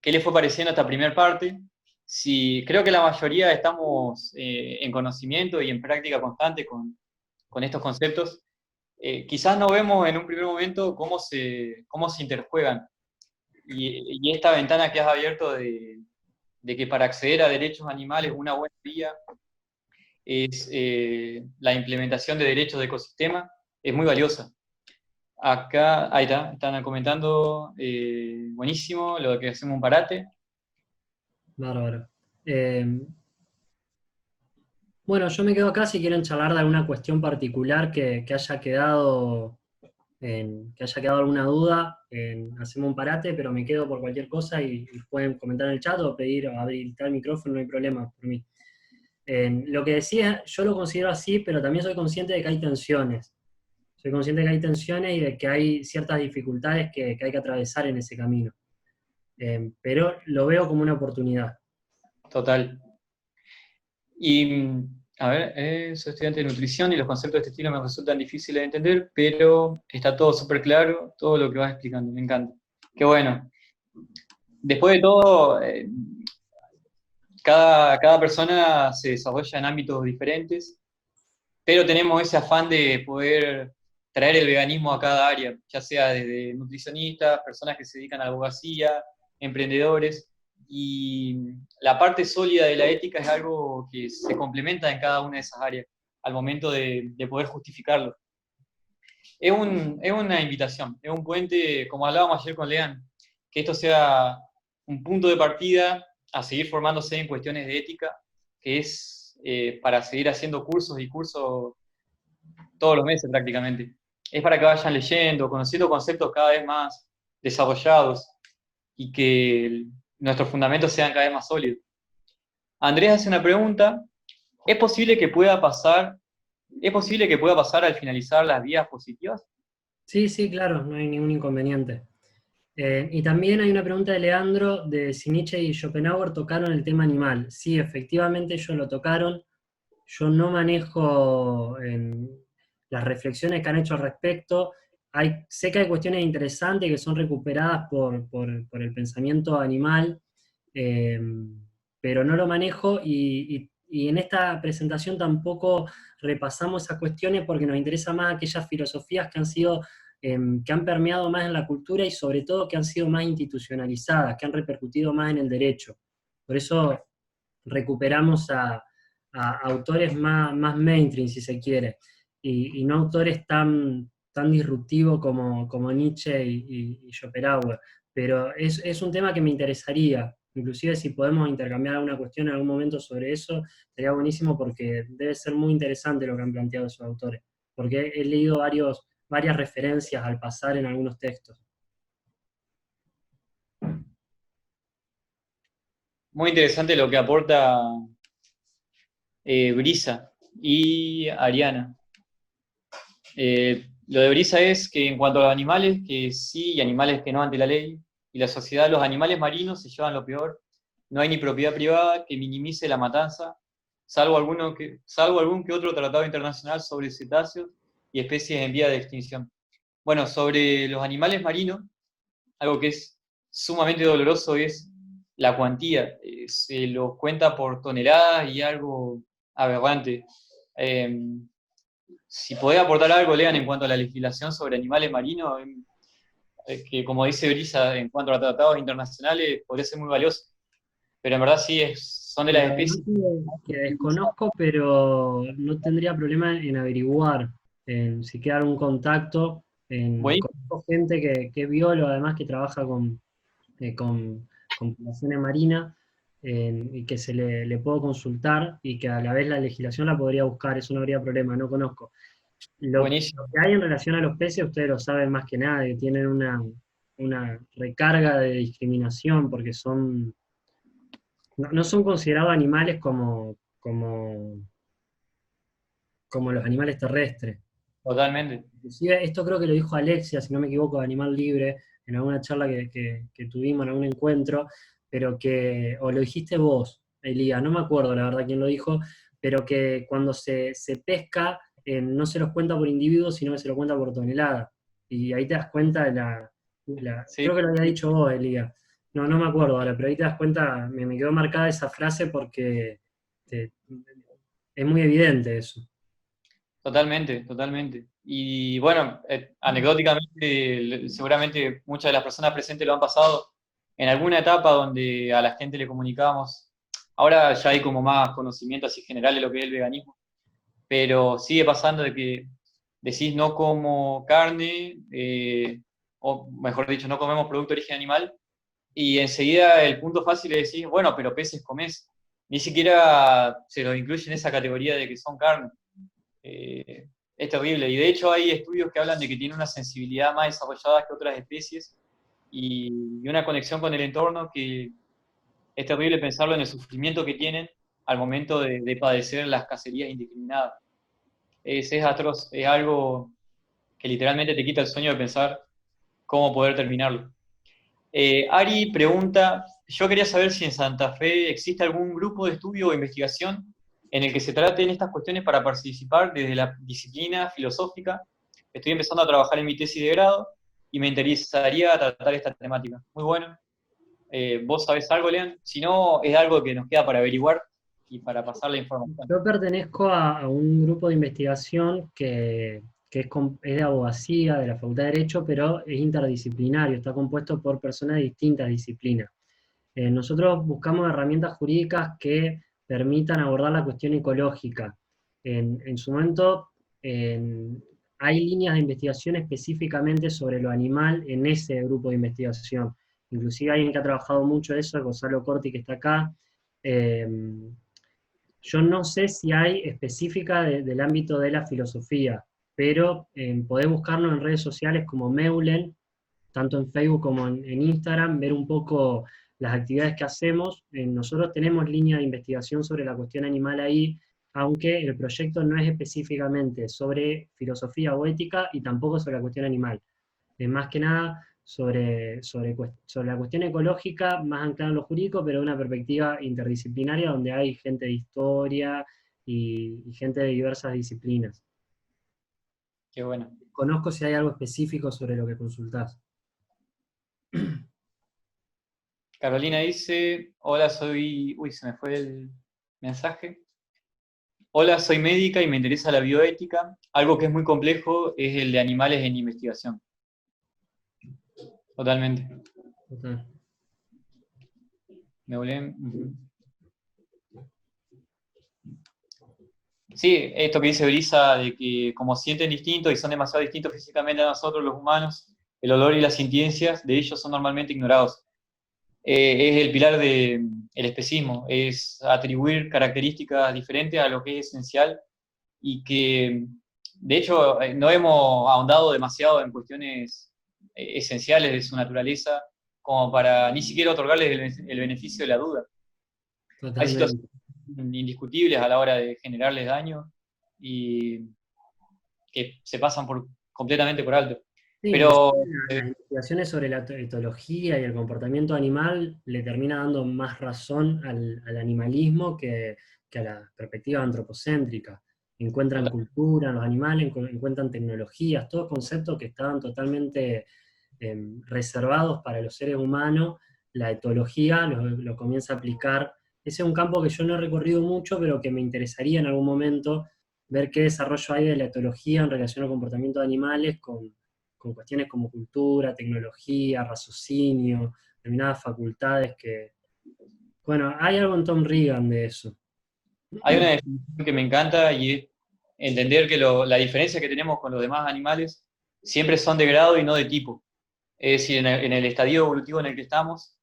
les fue pareciendo esta primera parte. Si, creo que la mayoría estamos en conocimiento y en práctica constante con estos conceptos. Quizás no vemos en un primer momento cómo se interjuegan. Y esta ventana que has abierto de que para acceder a derechos animales una buena vía es la implementación de derechos de ecosistema, es muy valiosa. Acá, ahí está, están comentando, buenísimo, lo de que hacemos un parate. Bárbaro. Bueno, yo me quedo acá si quieren charlar de alguna cuestión particular que haya quedado alguna duda, hacemos un parate, pero me quedo por cualquier cosa y pueden comentar en el chat o pedir o habilitar el micrófono, no hay problema por mí. Lo que decía, yo lo considero así, pero también soy consciente de que hay tensiones. soy consciente de que hay tensiones y de que hay ciertas dificultades que hay que atravesar en ese camino. Pero lo veo como una oportunidad. Total. Y, a ver, soy estudiante de nutrición y los conceptos de este estilo me resultan difíciles de entender, pero está todo súper claro, todo lo que vas explicando, me encanta. Qué bueno. Después de todo, cada persona se desarrolla en ámbitos diferentes, pero tenemos ese afán de poder traer el veganismo a cada área, ya sea desde nutricionistas, personas que se dedican a la abogacía, emprendedores, y la parte sólida de la ética es algo que se complementa en cada una de esas áreas al momento de poder justificarlo. Es una invitación, es un puente, como hablábamos ayer con Lean, que esto sea un punto de partida a seguir formándose en cuestiones de ética, que es para seguir haciendo cursos y cursos todos los meses prácticamente. Es para que vayan leyendo, conociendo conceptos cada vez más desarrollados y que nuestros fundamentos sean cada vez más sólidos. Andrés hace una pregunta. ¿Es posible que pueda pasar, ¿Es posible que pueda pasar al finalizar las vías positivas? Sí, sí, claro, no hay ningún inconveniente. Y también hay una pregunta de Leandro de si Nietzsche y Schopenhauer tocaron el tema animal. Sí, efectivamente ellos lo tocaron. Yo no manejo las reflexiones que han hecho al respecto. Sé que hay cuestiones interesantes que son recuperadas por el pensamiento animal, eh, pero no lo manejo y en esta presentación tampoco repasamos esas cuestiones porque nos interesa más aquellas filosofías que han sido, que han permeado más en la cultura y sobre todo que han sido más institucionalizadas, que han repercutido más en el derecho. Por eso recuperamos a autores más mainstream, si se quiere, y no autores tan disruptivos como Nietzsche y Schopenhauer. Pero es un tema que me interesaría, inclusive si podemos intercambiar alguna cuestión en algún momento sobre eso, sería buenísimo porque debe ser muy interesante lo que han planteado esos autores, porque he leído varias referencias al pasar en algunos textos. Muy interesante lo que aporta Brisa y Ariana. Lo de Brisa es que en cuanto a los animales que sí y animales que no ante la ley, y la sociedad, los animales marinos se llevan lo peor. No hay ni propiedad privada que minimice la matanza, salvo algún que otro tratado internacional sobre cetáceos y especies en vía de extinción. Bueno, sobre los animales marinos, algo que es sumamente doloroso es la cuantía. Se lo cuenta por toneladas y algo aberrante. Eh, si podés aportar algo, Lean, en cuanto a la legislación sobre animales marinos, que como dice Brisa, en cuanto a tratados internacionales, podría ser muy valioso. Pero en verdad sí son de las La verdad especies. que desconozco, pero no tendría problema en averiguar, en si queda algún contacto. Buenísimo, Conozco gente que es bióloga, además que trabaja con poblaciones marinas, y que le puedo consultar y que a la vez la legislación la podría buscar, eso no habría problema, no conozco. Lo buenísimo. que hay en relación a los peces, ustedes lo saben más que nada, que tienen una recarga de discriminación porque no son considerados animales como los animales terrestres. Totalmente. Inclusive, esto creo que lo dijo Alexia, si no me equivoco, de Animal Libre, en alguna charla que tuvimos, en algún encuentro, pero o lo dijiste vos, Elías, no me acuerdo la verdad quién lo dijo, pero que cuando se pesca, no se los cuenta por individuo, sino que se lo cuenta por tonelada. Y ahí te das cuenta Sí, creo que lo había dicho vos, Elías. No me acuerdo ahora, pero ahí te das cuenta, me quedó marcada esa frase porque te- es muy evidente eso. totalmente, totalmente. Y bueno, anecdóticamente, seguramente muchas de las personas presentes lo han pasado en alguna etapa donde a la gente le comunicábamos. Ahora ya hay como más conocimiento así general de lo que es el veganismo, pero sigue pasando de que decís no como carne, o mejor dicho, no comemos producto de origen animal, y enseguida el punto fácil es decir, bueno, pero peces comés. Ni siquiera se los incluye en esa categoría de que son carne. Es terrible. Y de hecho hay estudios que hablan de que tienen una sensibilidad más desarrollada que otras especies y una conexión con el entorno que es terrible pensarlo en el sufrimiento que tienen al momento de padecer las cacerías indiscriminadas. Es atroz, es algo que literalmente te quita el sueño de pensar cómo poder terminarlo. Ari pregunta, yo quería saber si en Santa Fe existe algún grupo de estudio o investigación en el que se traten estas cuestiones para participar desde la disciplina filosófica. Estoy empezando a trabajar en mi tesis de grado y me interesaría tratar esta temática. Muy bueno. ¿Vos sabés algo, Lean? Si no, es algo que nos queda para averiguar y para pasar la información. Yo pertenezco a un grupo de investigación que es de abogacía, de la Facultad de Derecho, pero es interdisciplinario, está compuesto por personas de distintas disciplinas. Nosotros buscamos herramientas jurídicas que permitan abordar la cuestión ecológica. En su momento, hay líneas de investigación específicamente sobre lo animal en ese grupo de investigación. Inclusive alguien que ha trabajado mucho eso, Gonzalo Corti, que está acá. Yo no sé si hay específica del ámbito de la filosofía, pero podés buscarnos en redes sociales como Meulen, tanto en Facebook como en Instagram, ver un poco las actividades que hacemos. Nosotros tenemos línea de investigación sobre la cuestión animal ahí, aunque el proyecto no es específicamente sobre filosofía o ética y tampoco sobre la cuestión animal. Es más que nada sobre la cuestión ecológica, más anclada en lo jurídico, pero de una perspectiva interdisciplinaria donde hay gente de historia y gente de diversas disciplinas. Qué bueno. Conozco si hay algo específico sobre lo que consultás. Carolina dice, hola, soy... Uy, se me fue el mensaje. Hola, soy médica y me interesa la bioética. Algo que es muy complejo es el de animales en investigación. Totalmente. Total. Me volé. Sí, esto que dice Brisa, de que como sienten distintos y son demasiado distintos físicamente a nosotros los humanos, el olor y las sintiencias de ellos son normalmente ignorados. Es el pilar del especismo, es atribuir características diferentes a lo que es esencial y que, de hecho, no hemos ahondado demasiado en cuestiones esenciales de su naturaleza como para ni siquiera otorgarles el beneficio de la duda. Hay Totalmente. situaciones indiscutibles a la hora de generarles daño y que se pasan completamente por alto. Sí, Pero las investigaciones sobre la etología y el comportamiento animal le termina dando más razón al animalismo que a la perspectiva antropocéntrica. Encuentran cultura en los animales, encuentran tecnologías, todos conceptos que estaban totalmente reservados para los seres humanos. La etología lo comienza a aplicar. Ese es un campo que yo no he recorrido mucho, pero que me interesaría en algún momento ver qué desarrollo hay de la etología en relación al comportamiento de animales con cuestiones como cultura, tecnología, raciocinio, determinadas facultades que... Bueno, hay algo en Tom Regan de eso. hay una definición que me encanta y es entender que la diferencia que tenemos con los demás animales siempre son de grado y no de tipo. Es decir, en el estadio evolutivo en el que estamos,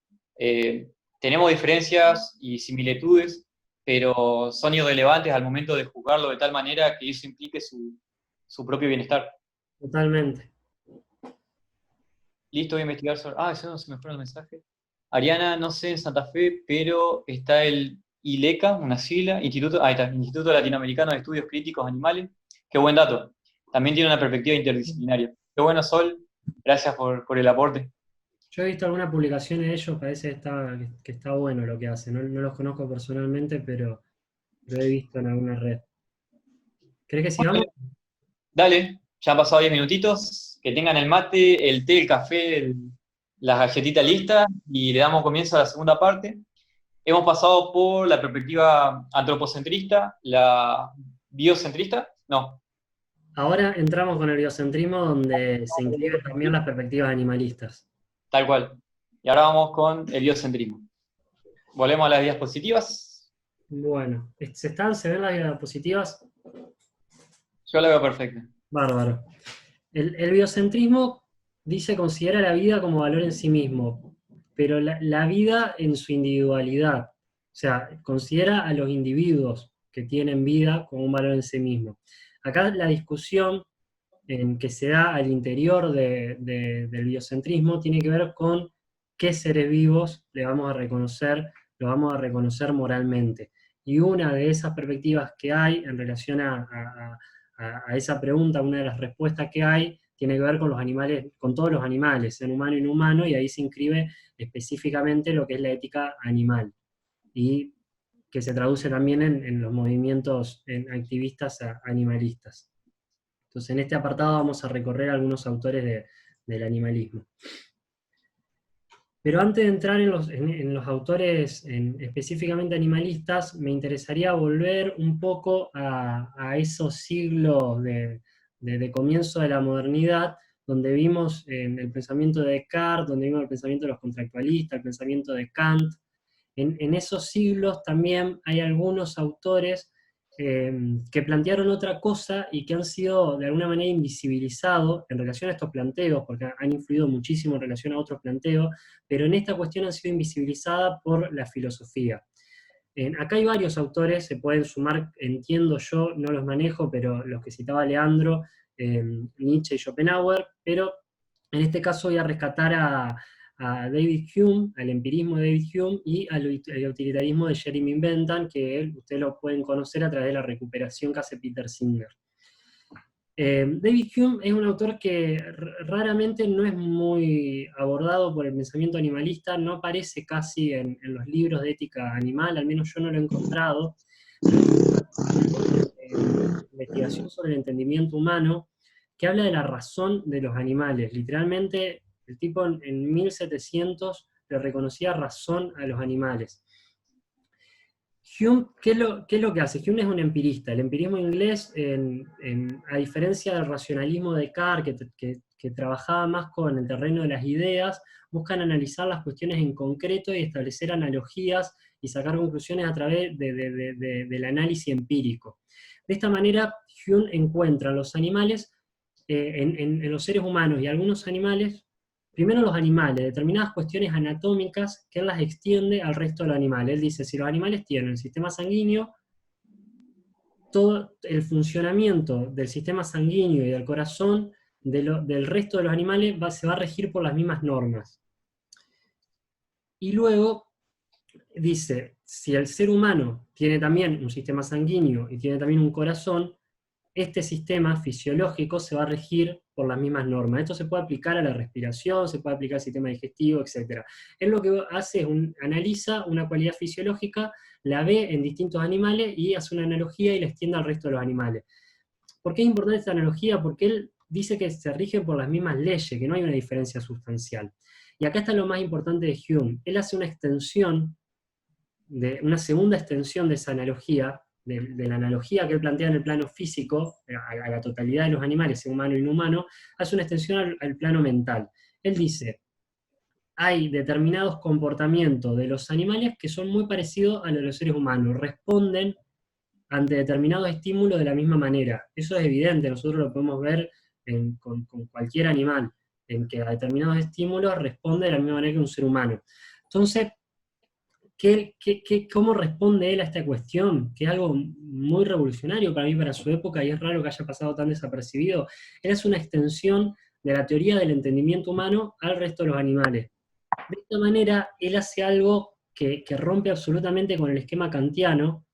tenemos diferencias y similitudes, pero son irrelevantes al momento de juzgarlo de tal manera que eso implique su propio bienestar. Totalmente. Listo, voy a investigar sobre... Ah, eso no se me fue el mensaje. Ariana, no sé en Santa Fe, pero está el ILECA, una sigla, ahí está, Instituto Latinoamericano de Estudios Críticos Animales. Qué buen dato. También tiene una perspectiva interdisciplinaria. Qué bueno, Sol. Gracias por el aporte. Yo he visto algunas publicaciones de ellos, parece que está bueno lo que hacen. No los conozco personalmente, pero lo he visto en alguna red. ¿Crees que sigamos? Dale, ya han pasado 10 minutitos. Que tengan el mate, el té, el café, las galletitas listas y le damos comienzo a la segunda parte. Hemos pasado por la perspectiva antropocentrista, la biocentrista, no. Ahora entramos con el biocentrismo, donde se incluyen también las perspectivas animalistas. Tal cual. Y ahora vamos con el biocentrismo. Volvemos a las diapositivas. Bueno, ¿se ven las diapositivas? Yo la veo perfecta. Bárbaro. El biocentrismo considera la vida como valor en sí mismo, pero la vida en su individualidad. O sea, considera a los individuos que tienen vida como un valor en sí mismo. Acá la discusión en que se da al interior del biocentrismo tiene que ver con qué seres vivos lo vamos a reconocer moralmente. Y una de esas perspectivas que hay en relación a esa pregunta, una de las respuestas que hay, tiene que ver con los animales, con todos los animales, sean humano y no humano, y ahí se inscribe específicamente lo que es la ética animal, y que se traduce también en los movimientos activistas animalistas. Entonces, en este apartado vamos a recorrer algunos autores del animalismo. Pero antes de entrar en los autores específicamente animalistas, me interesaría volver un poco a esos siglos de comienzo de la modernidad, donde vimos el pensamiento de Descartes, donde vimos el pensamiento de los contractualistas, el pensamiento de Kant. En esos siglos también hay algunos autores que plantearon otra cosa y que han sido de alguna manera invisibilizados en relación a estos planteos, porque han influido muchísimo en relación a otros planteos, pero en esta cuestión han sido invisibilizadas por la filosofía. Acá hay varios autores, se pueden sumar, entiendo yo, no los manejo, pero los que citaba Leandro, Nietzsche y Schopenhauer, pero en este caso voy a rescatar a David Hume, al empirismo de David Hume y al utilitarismo de Jeremy Bentham, que ustedes lo pueden conocer a través de la recuperación que hace Peter Singer. David Hume es un autor que raramente no es muy abordado por el pensamiento animalista, no aparece casi en los libros de ética animal, al menos yo no lo he encontrado. Investigación sobre el entendimiento humano, que habla de la razón de los animales. Literalmente, el tipo en 1700 le reconocía razón a los animales. Hume, ¿qué es lo que hace? Hume es un empirista. El empirismo inglés, a diferencia del racionalismo de Descartes, que trabajaba más con el terreno de las ideas, buscan analizar las cuestiones en concreto y establecer analogías y sacar conclusiones a través del análisis empírico. De esta manera, Hume encuentra los animales, en los seres humanos y algunos animales, primero los animales, determinadas cuestiones anatómicas que él las extiende al resto de los animales. Él dice, si los animales tienen el sistema sanguíneo, todo el funcionamiento del sistema sanguíneo y del corazón del resto de los animales se va a regir por las mismas normas. Y luego dice, si el ser humano tiene también un sistema sanguíneo y tiene también un corazón, este sistema fisiológico se va a regir por las mismas normas. Esto se puede aplicar a la respiración, se puede aplicar al sistema digestivo, etc. Él lo que hace es analiza una cualidad fisiológica, la ve en distintos animales y hace una analogía y la extiende al resto de los animales. ¿Por qué es importante esta analogía? Porque él dice que se rige por las mismas leyes, que no hay una diferencia sustancial. Y acá está lo más importante de Hume. Él hace una extensión, una segunda extensión de esa analogía, de la analogía que él plantea en el plano físico, a la totalidad de los animales, humano y no humano, hace una extensión al plano mental. Él dice, hay determinados comportamientos de los animales que son muy parecidos a los de los seres humanos, responden ante determinados estímulos de la misma manera. Eso es evidente, nosotros lo podemos ver con cualquier animal, en que a determinados estímulos responde de la misma manera que un ser humano. Entonces, ¿cómo responde él a esta cuestión? Que es algo muy revolucionario para mí, para su época, y es raro que haya pasado tan desapercibido. Él hace una extensión de la teoría del entendimiento humano al resto de los animales. De esta manera, él hace algo que rompe absolutamente con el esquema kantiano,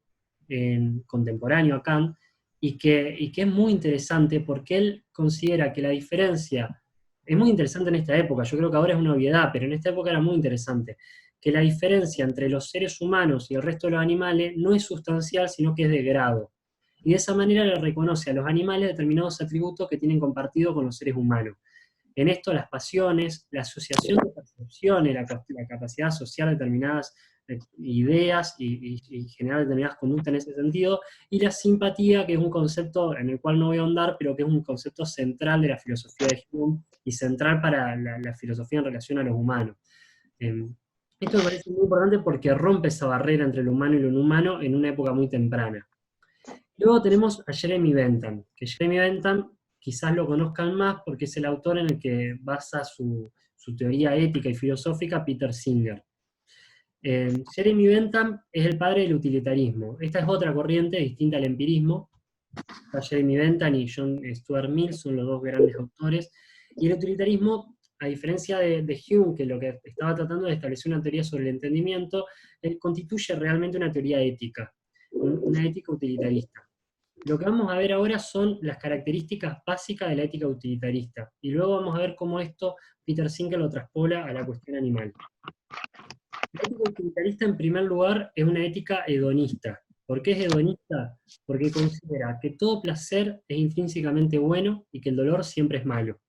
contemporáneo a Kant, y que es muy interesante porque él considera que la diferencia, es muy interesante en esta época, yo creo que ahora es una obviedad, pero en esta época era muy interesante, que la diferencia entre los seres humanos y el resto de los animales no es sustancial, sino que es de grado. Y de esa manera le reconoce a los animales determinados atributos que tienen compartido con los seres humanos. En esto las pasiones, la asociación de percepciones, la capacidad de asociar determinadas ideas y generar determinadas conductas en ese sentido, y la simpatía, que es un concepto en el cual no voy a ahondar, pero que es un concepto central de la filosofía de Hume y central para la filosofía en relación a los humanos. Esto me parece muy importante porque rompe esa barrera entre lo humano y lo no humano en una época muy temprana. Luego tenemos a Jeremy Bentham, que Jeremy Bentham quizás lo conozcan más porque es el autor en el que basa su teoría ética y filosófica Peter Singer. Jeremy Bentham es el padre del utilitarismo. Esta es otra corriente distinta al empirismo. Jeremy Bentham y John Stuart Mill son los dos grandes autores. Y el utilitarismo, a diferencia de Hume, que lo que estaba tratando de establecer una teoría sobre el entendimiento, constituye realmente una teoría ética, una ética utilitarista. Lo que vamos a ver ahora son las características básicas de la ética utilitarista, y luego vamos a ver cómo esto Peter Singer lo traspola a la cuestión animal. La ética utilitarista, en primer lugar, es una ética hedonista. ¿Por qué es hedonista? Porque considera que todo placer es intrínsecamente bueno y que el dolor siempre es malo.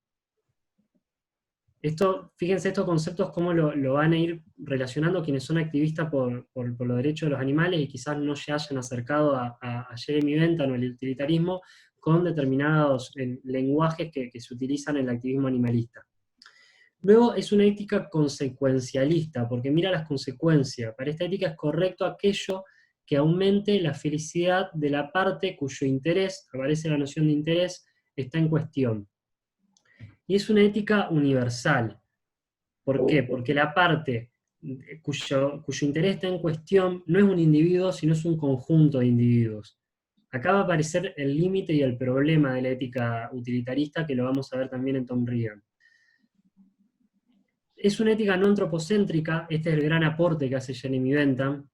Esto, fíjense estos conceptos cómo lo van a ir relacionando quienes son activistas por los derechos de los animales y quizás no se hayan acercado a Jeremy Bentham o el utilitarismo con determinados lenguajes que se utilizan en el activismo animalista. Luego es una ética consecuencialista, porque mira las consecuencias. Para esta ética es correcto aquello que aumente la felicidad de la parte cuyo interés, aparece la noción de interés, está en cuestión. Y es una ética universal. ¿Por qué? Porque la parte cuyo interés está en cuestión no es un individuo, sino es un conjunto de individuos. Acá va a aparecer el límite y el problema de la ética utilitarista, que lo vamos a ver también en Tom Regan. Es una ética no antropocéntrica, este es el gran aporte que hace Jeremy Bentham.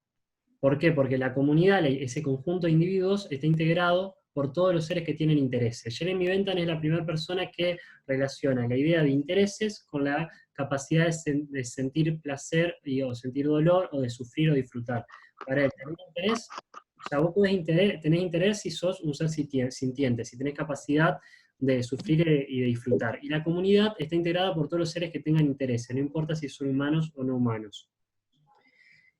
¿Por qué? Porque la comunidad, ese conjunto de individuos, está integrado por todos los seres que tienen intereses. Jeremy Bentham es la primera persona que relaciona la idea de intereses con la capacidad de sentir placer o sentir dolor, o de sufrir o disfrutar. Para él, tener interés, o sea, vos tenés interés si sos un ser sintiente, si tenés capacidad de sufrir y de disfrutar. Y la comunidad está integrada por todos los seres que tengan intereses, no importa si son humanos o no humanos.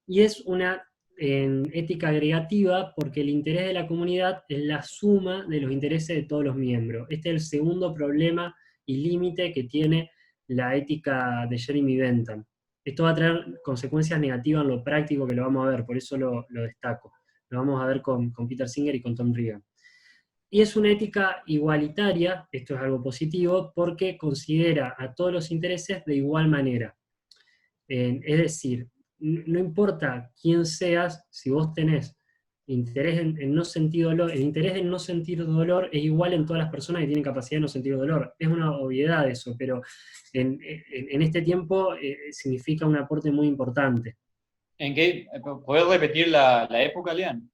Y es una ética agregativa porque el interés de la comunidad es la suma de los intereses de todos los miembros. Este es el segundo problema y límite que tiene la ética de Jeremy Bentham. Esto va a traer consecuencias negativas en lo práctico, que lo vamos a ver, por eso lo destaco. Lo vamos a ver con Peter Singer y con Tom Regan. Y es una ética igualitaria, esto es algo positivo, porque considera a todos los intereses de igual manera. Es decir, no importa quién seas, si vos tenés interés en no sentir dolor, el interés en no sentir dolor es igual en todas las personas que tienen capacidad de no sentir dolor. Es una obviedad eso, pero en este tiempo significa un aporte muy importante. ¿En qué? ¿Podés repetir la época, Lean?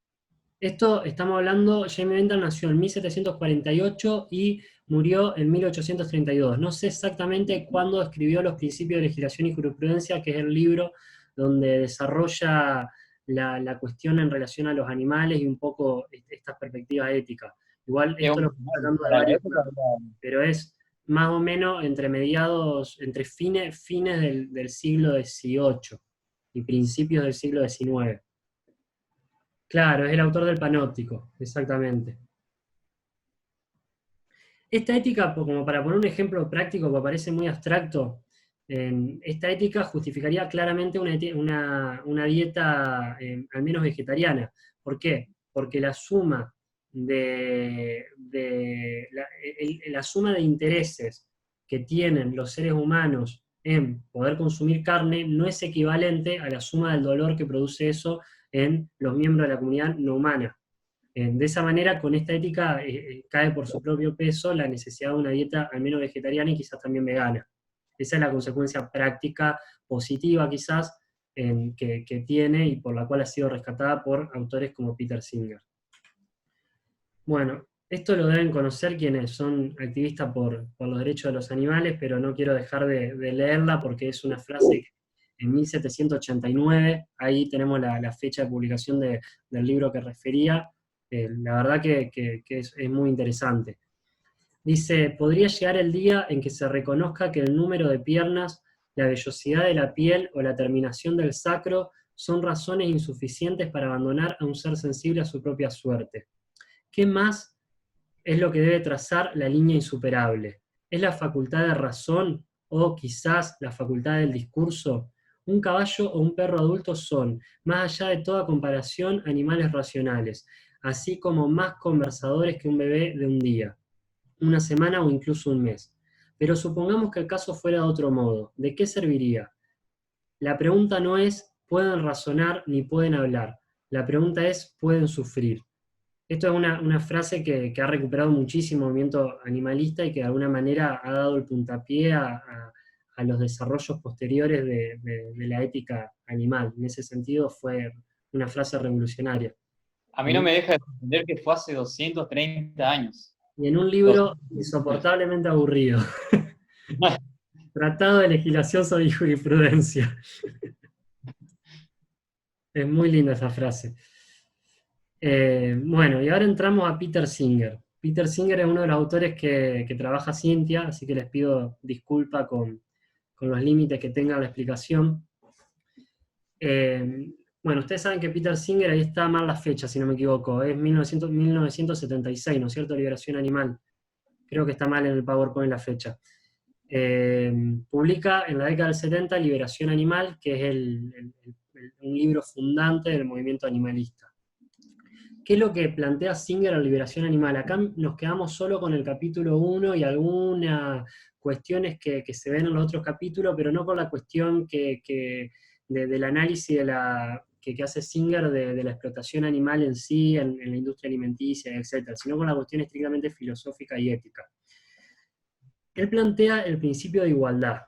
Esto, estamos hablando, James Bentham nació en 1748 y murió en 1832. No sé exactamente cuándo escribió Los Principios de Legislación y Jurisprudencia, que es el libro donde desarrolla la cuestión en relación a los animales y un poco estas perspectivas éticas. Igual esto lo estamos sacando de varios, pero es más o menos entre mediados, entre fines del siglo XVIII y principios del siglo XIX. Claro, es el autor del Panóptico, exactamente. Esta ética, como para poner un ejemplo práctico que parece muy abstracto, esta ética justificaría claramente una dieta al menos vegetariana. ¿Por qué? Porque la suma la suma de intereses que tienen los seres humanos en poder consumir carne no es equivalente a la suma del dolor que produce eso en los miembros de la comunidad no humana. De esa manera, con esta ética, cae por su propio peso la necesidad de una dieta al menos vegetariana y quizás también vegana. Esa es la consecuencia práctica, positiva quizás, que tiene y por la cual ha sido rescatada por autores como Peter Singer. Bueno, esto lo deben conocer quienes son activistas por los derechos de los animales, pero no quiero dejar de leerla porque es una frase que en 1789, ahí tenemos la fecha de publicación del libro que refería. La verdad que es muy interesante. Dice, podría llegar el día en que se reconozca que el número de piernas, la vellosidad de la piel o la terminación del sacro son razones insuficientes para abandonar a un ser sensible a su propia suerte. ¿Qué más es lo que debe trazar la línea insuperable? ¿Es la facultad de razón o quizás la facultad del discurso? Un caballo o un perro adulto son, más allá de toda comparación, animales racionales, así como más conversadores que un bebé de un día, una semana o incluso un mes. Pero supongamos que el caso fuera de otro modo. ¿De qué serviría? La pregunta no es, ¿pueden razonar ni pueden hablar? La pregunta es, ¿pueden sufrir? Esto es una frase que ha recuperado muchísimo el movimiento animalista y que de alguna manera ha dado el puntapié a los desarrollos posteriores de la ética animal. En ese sentido fue una frase revolucionaria. A mí no me deja de sorprender que fue hace 230 años. Y en un libro insoportablemente aburrido. Tratado de legislación sobre jurisprudencia. Es muy linda esa frase. Bueno, y ahora entramos a Peter Singer. Peter Singer es uno de los autores que trabaja Cintia, así que les pido disculpa con los límites que tenga la explicación. Bueno, ustedes saben que Peter Singer, ahí está mal la fecha, si no me equivoco, es 1976, ¿no es cierto? Liberación Animal. Creo que está mal en el PowerPoint la fecha. Publica en la década del 70 Liberación Animal, que es un libro fundante del movimiento animalista. ¿Qué es lo que plantea Singer en Liberación Animal? Acá nos quedamos solo con el capítulo 1 y algunas cuestiones que se ven en los otros capítulos, pero no con la cuestión del análisis que hace Singer de la explotación animal en sí, en la industria alimenticia, etc., sino con la cuestión estrictamente filosófica y ética. Él plantea el principio de igualdad.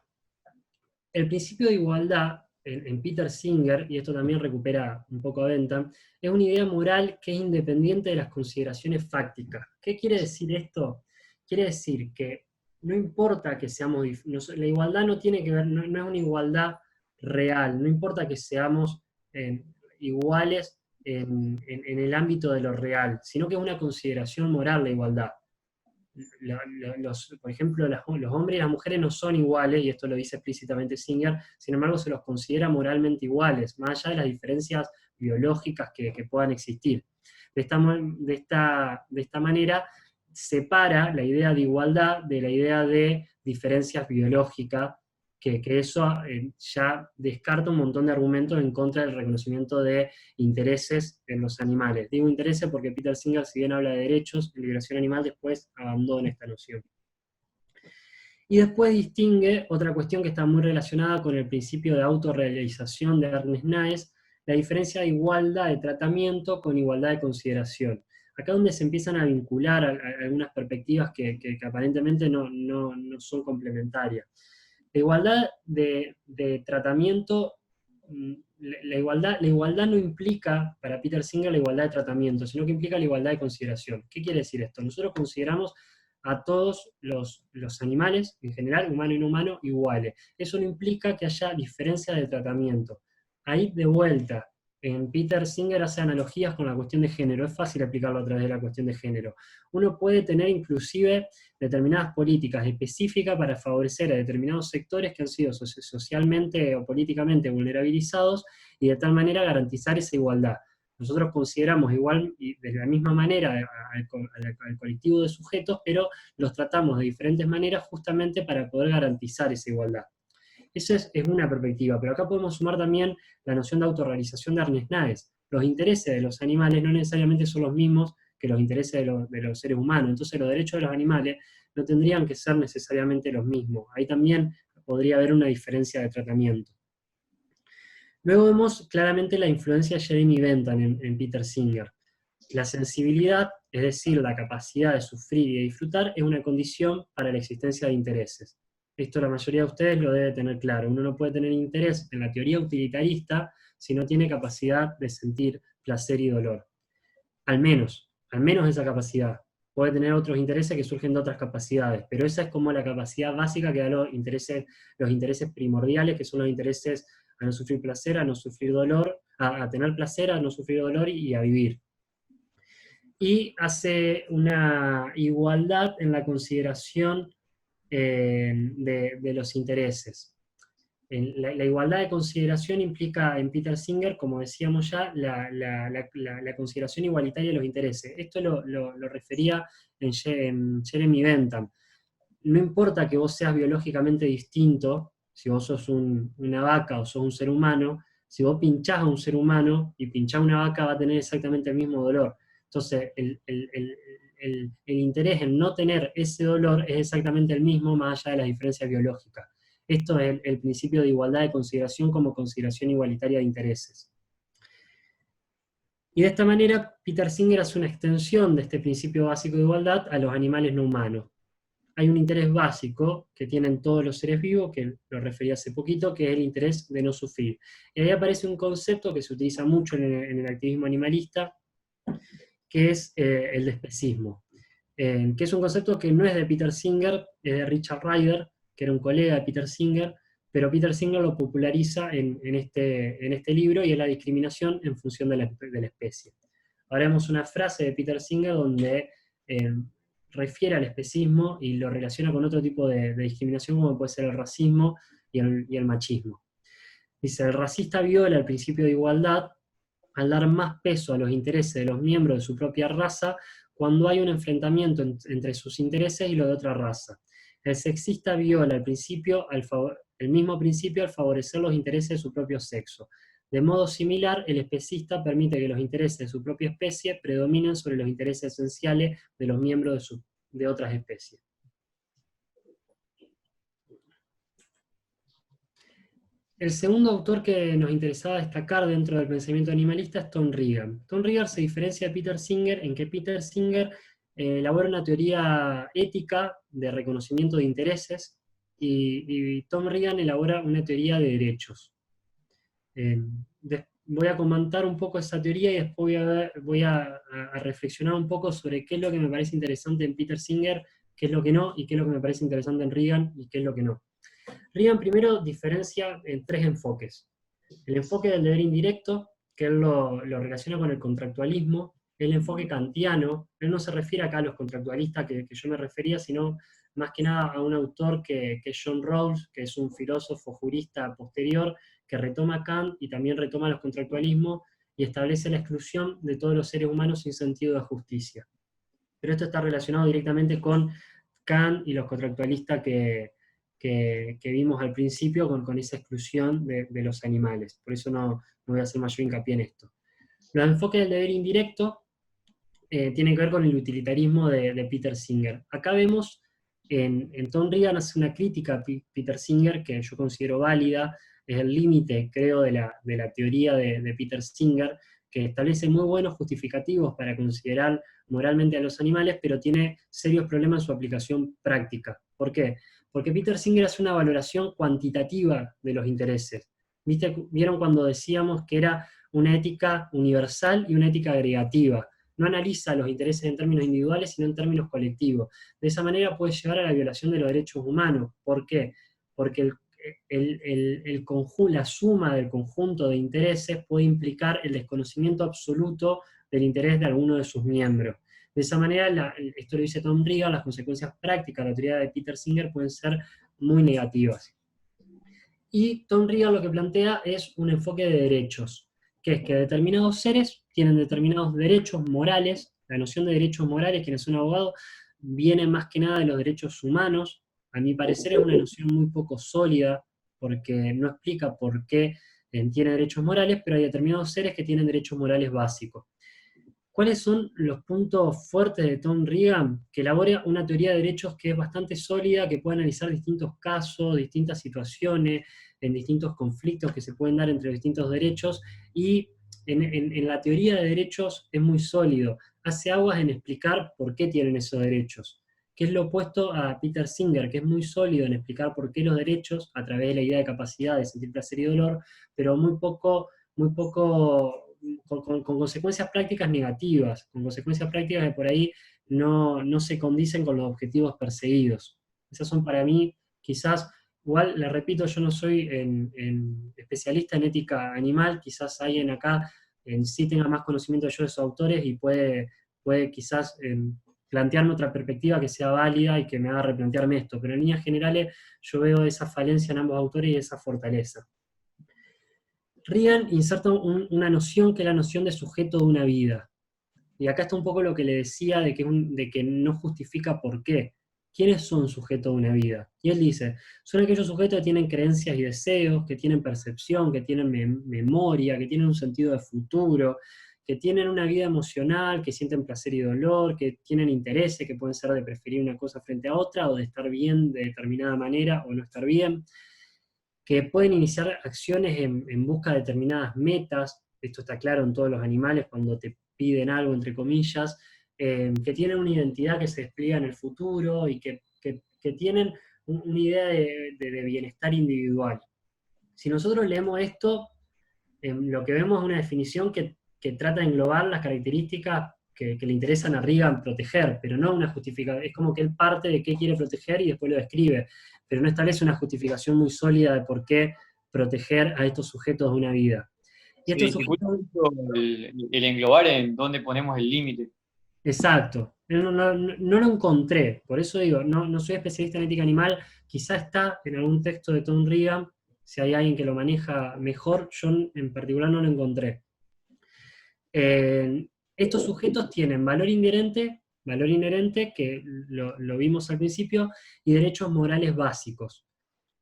El principio de igualdad, en Peter Singer, y esto también recupera un poco a Bentham, es una idea moral que es independiente de las consideraciones fácticas. ¿Qué quiere decir esto? Quiere decir que no importa que seamos, la igualdad no tiene que ver, no es una igualdad real, no importa que seamos iguales en el ámbito de lo real, sino que es una consideración moral la igualdad. Por ejemplo, los hombres y las mujeres no son iguales, y esto lo dice explícitamente Singer, sin embargo se los considera moralmente iguales, más allá de las diferencias biológicas que puedan existir. De esta manera separa la idea de igualdad de la idea de diferencias biológicas, que eso ya descarta un montón de argumentos en contra del reconocimiento de intereses en los animales. Digo intereses porque Peter Singer, si bien habla de derechos, en Liberación Animal después abandona esta noción. Y después distingue otra cuestión que está muy relacionada con el principio de autorrealización de Ernest Naes, la diferencia de igualdad de tratamiento con igualdad de consideración. Acá donde se empiezan a vincular algunas perspectivas que aparentemente no son complementarias. La igualdad de tratamiento, la igualdad no implica, para Peter Singer, la igualdad de tratamiento, sino que implica la igualdad de consideración. ¿Qué quiere decir esto? Nosotros consideramos a todos los animales, en general, humano y no humano, iguales. Eso no implica que haya diferencia de tratamiento. Ahí, de vuelta, en Peter Singer hace analogías con la cuestión de género, es fácil aplicarlo a través de la cuestión de género. Uno puede tener inclusive determinadas políticas específicas para favorecer a determinados sectores que han sido socialmente o políticamente vulnerabilizados y de tal manera garantizar esa igualdad. Nosotros consideramos igual y de la misma manera al colectivo de sujetos, pero los tratamos de diferentes maneras justamente para poder garantizar esa igualdad. Esa es una perspectiva, pero acá podemos sumar también la noción de autorrealización de Ernest Naes. Los intereses de los animales no necesariamente son los mismos que los intereses de los seres humanos, entonces los derechos de los animales no tendrían que ser necesariamente los mismos. Ahí también podría haber una diferencia de tratamiento. Luego vemos claramente la influencia de Jeremy Bentham en Peter Singer. La sensibilidad, es decir, la capacidad de sufrir y de disfrutar, es una condición para la existencia de intereses. Esto la mayoría de ustedes lo debe tener claro. Uno no puede tener interés en la teoría utilitarista si no tiene capacidad de sentir placer y dolor. Al menos esa capacidad. Puede tener otros intereses que surgen de otras capacidades, pero esa es como la capacidad básica que da los intereses primordiales, que son los intereses a no sufrir placer, a no sufrir dolor, a tener placer, a no sufrir dolor y a vivir. Y hace una igualdad en la consideración de los intereses. La igualdad de consideración implica en Peter Singer, como decíamos ya, la consideración igualitaria de los intereses. Esto lo refería en Jeremy Bentham. No importa que vos seas biológicamente distinto, si vos sos una vaca o sos un ser humano, si vos pinchás a un ser humano y pinchás a una vaca va a tener exactamente el mismo dolor. Entonces, el interés en no tener ese dolor es exactamente el mismo, más allá de las diferencias biológicas. Esto es el principio de igualdad de consideración como consideración igualitaria de intereses. Y de esta manera, Peter Singer hace una extensión de este principio básico de igualdad a los animales no humanos. Hay un interés básico que tienen todos los seres vivos, que lo referí hace poquito, que es el interés de no sufrir. Y ahí aparece un concepto que se utiliza mucho en el activismo animalista, que es el de especismo, que es un concepto que no es de Peter Singer, es de Richard Ryder, que era un colega de Peter Singer, pero Peter Singer lo populariza en este libro, y es la discriminación en función de la especie. Ahora vemos una frase de Peter Singer donde refiere al especismo y lo relaciona con otro tipo de discriminación, como puede ser el racismo y el machismo. Dice: el racista viola el principio de igualdad al dar más peso a los intereses de los miembros de su propia raza cuando hay un enfrentamiento entre sus intereses y los de otra raza. El sexista viola el mismo principio al favorecer los intereses de su propio sexo. De modo similar, el especista permite que los intereses de su propia especie predominen sobre los intereses esenciales de los miembros de otras especies. El segundo autor que nos interesaba destacar dentro del pensamiento animalista es Tom Regan. Tom Regan se diferencia de Peter Singer en que Peter Singer elabora una teoría ética de reconocimiento de intereses, y Tom Regan elabora una teoría de derechos. Voy a comentar un poco esa teoría y después voy a reflexionar un poco sobre qué es lo que me parece interesante en Peter Singer, qué es lo que no, y qué es lo que me parece interesante en Regan y qué es lo que no. Regan primero diferencia en tres enfoques. El enfoque del deber indirecto, que él lo relaciona con el contractualismo; el enfoque kantiano. Él no se refiere acá a los contractualistas que yo me refería, sino más que nada a un autor que es John Rawls, que es un filósofo jurista posterior, que retoma Kant y también retoma los contractualismos y establece la exclusión de todos los seres humanos sin sentido de justicia. Pero esto está relacionado directamente con Kant y los contractualistas que vimos al principio, con esa exclusión de los animales. Por eso no voy a hacer mayor hincapié en esto. Los enfoques del deber indirecto tienen que ver con el utilitarismo de Peter Singer. Acá vemos, en Tom Regan hace una crítica a Peter Singer que yo considero válida, es el límite, creo, de la teoría de Peter Singer, que establece muy buenos justificativos para considerar moralmente a los animales, pero tiene serios problemas en su aplicación práctica. ¿Por qué? Porque Peter Singer hace una valoración cuantitativa de los intereses. ¿Vieron cuando decíamos que era una ética universal y una ética agregativa? No analiza los intereses en términos individuales, sino en términos colectivos. De esa manera puede llevar a la violación de los derechos humanos. ¿Por qué? Porque la suma del conjunto de intereses puede implicar el desconocimiento absoluto del interés de alguno de sus miembros. De esa manera, esto lo dice Tom Regan, las consecuencias prácticas de la teoría de Peter Singer pueden ser muy negativas. Y Tom Regan lo que plantea es un enfoque de derechos, que es que determinados seres tienen determinados derechos morales. La noción de derechos morales, quienes son abogados, viene más que nada de los derechos humanos. A mi parecer es una noción muy poco sólida, porque no explica por qué tiene derechos morales, pero hay determinados seres que tienen derechos morales básicos. ¿Cuáles son los puntos fuertes de Tom Regan? Que elabora una teoría de derechos que es bastante sólida, que puede analizar distintos casos, distintas situaciones, en distintos conflictos que se pueden dar entre distintos derechos, y en la teoría de derechos es muy sólido. Hace aguas en explicar por qué tienen esos derechos, que es lo opuesto a Peter Singer, que es muy sólido en explicar por qué los derechos, a través de la idea de capacidad de sentir placer y dolor, pero muy poco con consecuencias prácticas negativas, con consecuencias prácticas que por ahí no se condicen con los objetivos perseguidos. Esas son para mí, quizás, igual, le repito, yo no soy especialista en ética animal, quizás alguien acá sí tenga más conocimiento yo de esos autores y puede quizás plantearme otra perspectiva que sea válida y que me haga replantearme esto, pero en líneas generales yo veo esa falencia en ambos autores y esa fortaleza. Regan inserta una noción que es la noción de sujeto de una vida. Y acá está un poco lo que le decía de que no justifica por qué. ¿Quiénes son sujetos de una vida? Y él dice, son aquellos sujetos que tienen creencias y deseos, que tienen percepción, que tienen memoria, que tienen un sentido de futuro, que tienen una vida emocional, que sienten placer y dolor, que tienen intereses, que pueden ser de preferir una cosa frente a otra, o de estar bien de determinada manera, o no estar bien, que pueden iniciar acciones en busca de determinadas metas. Esto está claro en todos los animales cuando te piden algo, entre comillas, que tienen una identidad que se despliega en el futuro y que tienen una idea de bienestar individual. Si nosotros leemos esto, lo que vemos es una definición que trata de englobar las características que le interesan a Reagan proteger, pero no una justificación. Es como que él parte de qué quiere proteger y después lo describe, pero no establece una justificación muy sólida de por qué proteger a estos sujetos de una vida. Y Se estos dificulta sujetos, mucho el englobar en dónde ponemos el límite. exacto, no lo encontré, por eso digo, no soy especialista en ética animal, quizá está en algún texto de Tom Reagan, si hay alguien que lo maneja mejor, yo en particular no lo encontré. Estos sujetos tienen valor inherente que lo vimos al principio, y derechos morales básicos.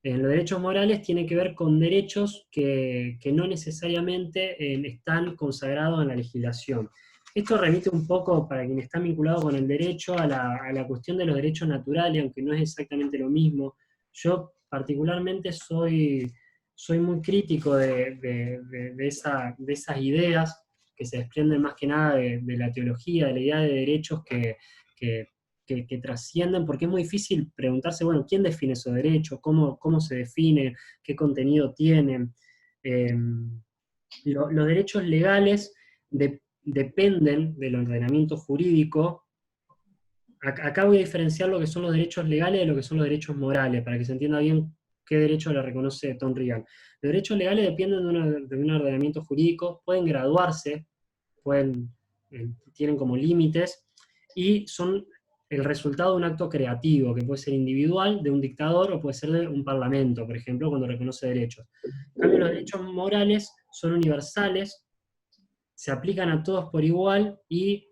Los derechos morales tienen que ver con derechos que no necesariamente están consagrados en la legislación. Esto remite un poco, para quien está vinculado con el derecho, a la cuestión de los derechos naturales, aunque no es exactamente lo mismo. Yo particularmente soy muy crítico de esas ideas que se desprenden más que nada de la teología, de la idea de derechos que, que trascienden, porque es muy difícil preguntarse, bueno, ¿quién define esos derechos? ¿Cómo se define? ¿Qué contenido tienen? Los derechos legales dependen del ordenamiento jurídico. Acá voy a diferenciar lo que son los derechos legales de lo que son los derechos morales, para que se entienda bien qué derecho le reconoce Tom Reagan. Los derechos legales dependen de un ordenamiento jurídico, pueden graduarse, pueden, tienen como límites, y son el resultado de un acto creativo, que puede ser individual, de un dictador, o puede ser de un parlamento, por ejemplo, cuando reconoce derechos. En cambio, los derechos morales son universales, se aplican a todos por igual y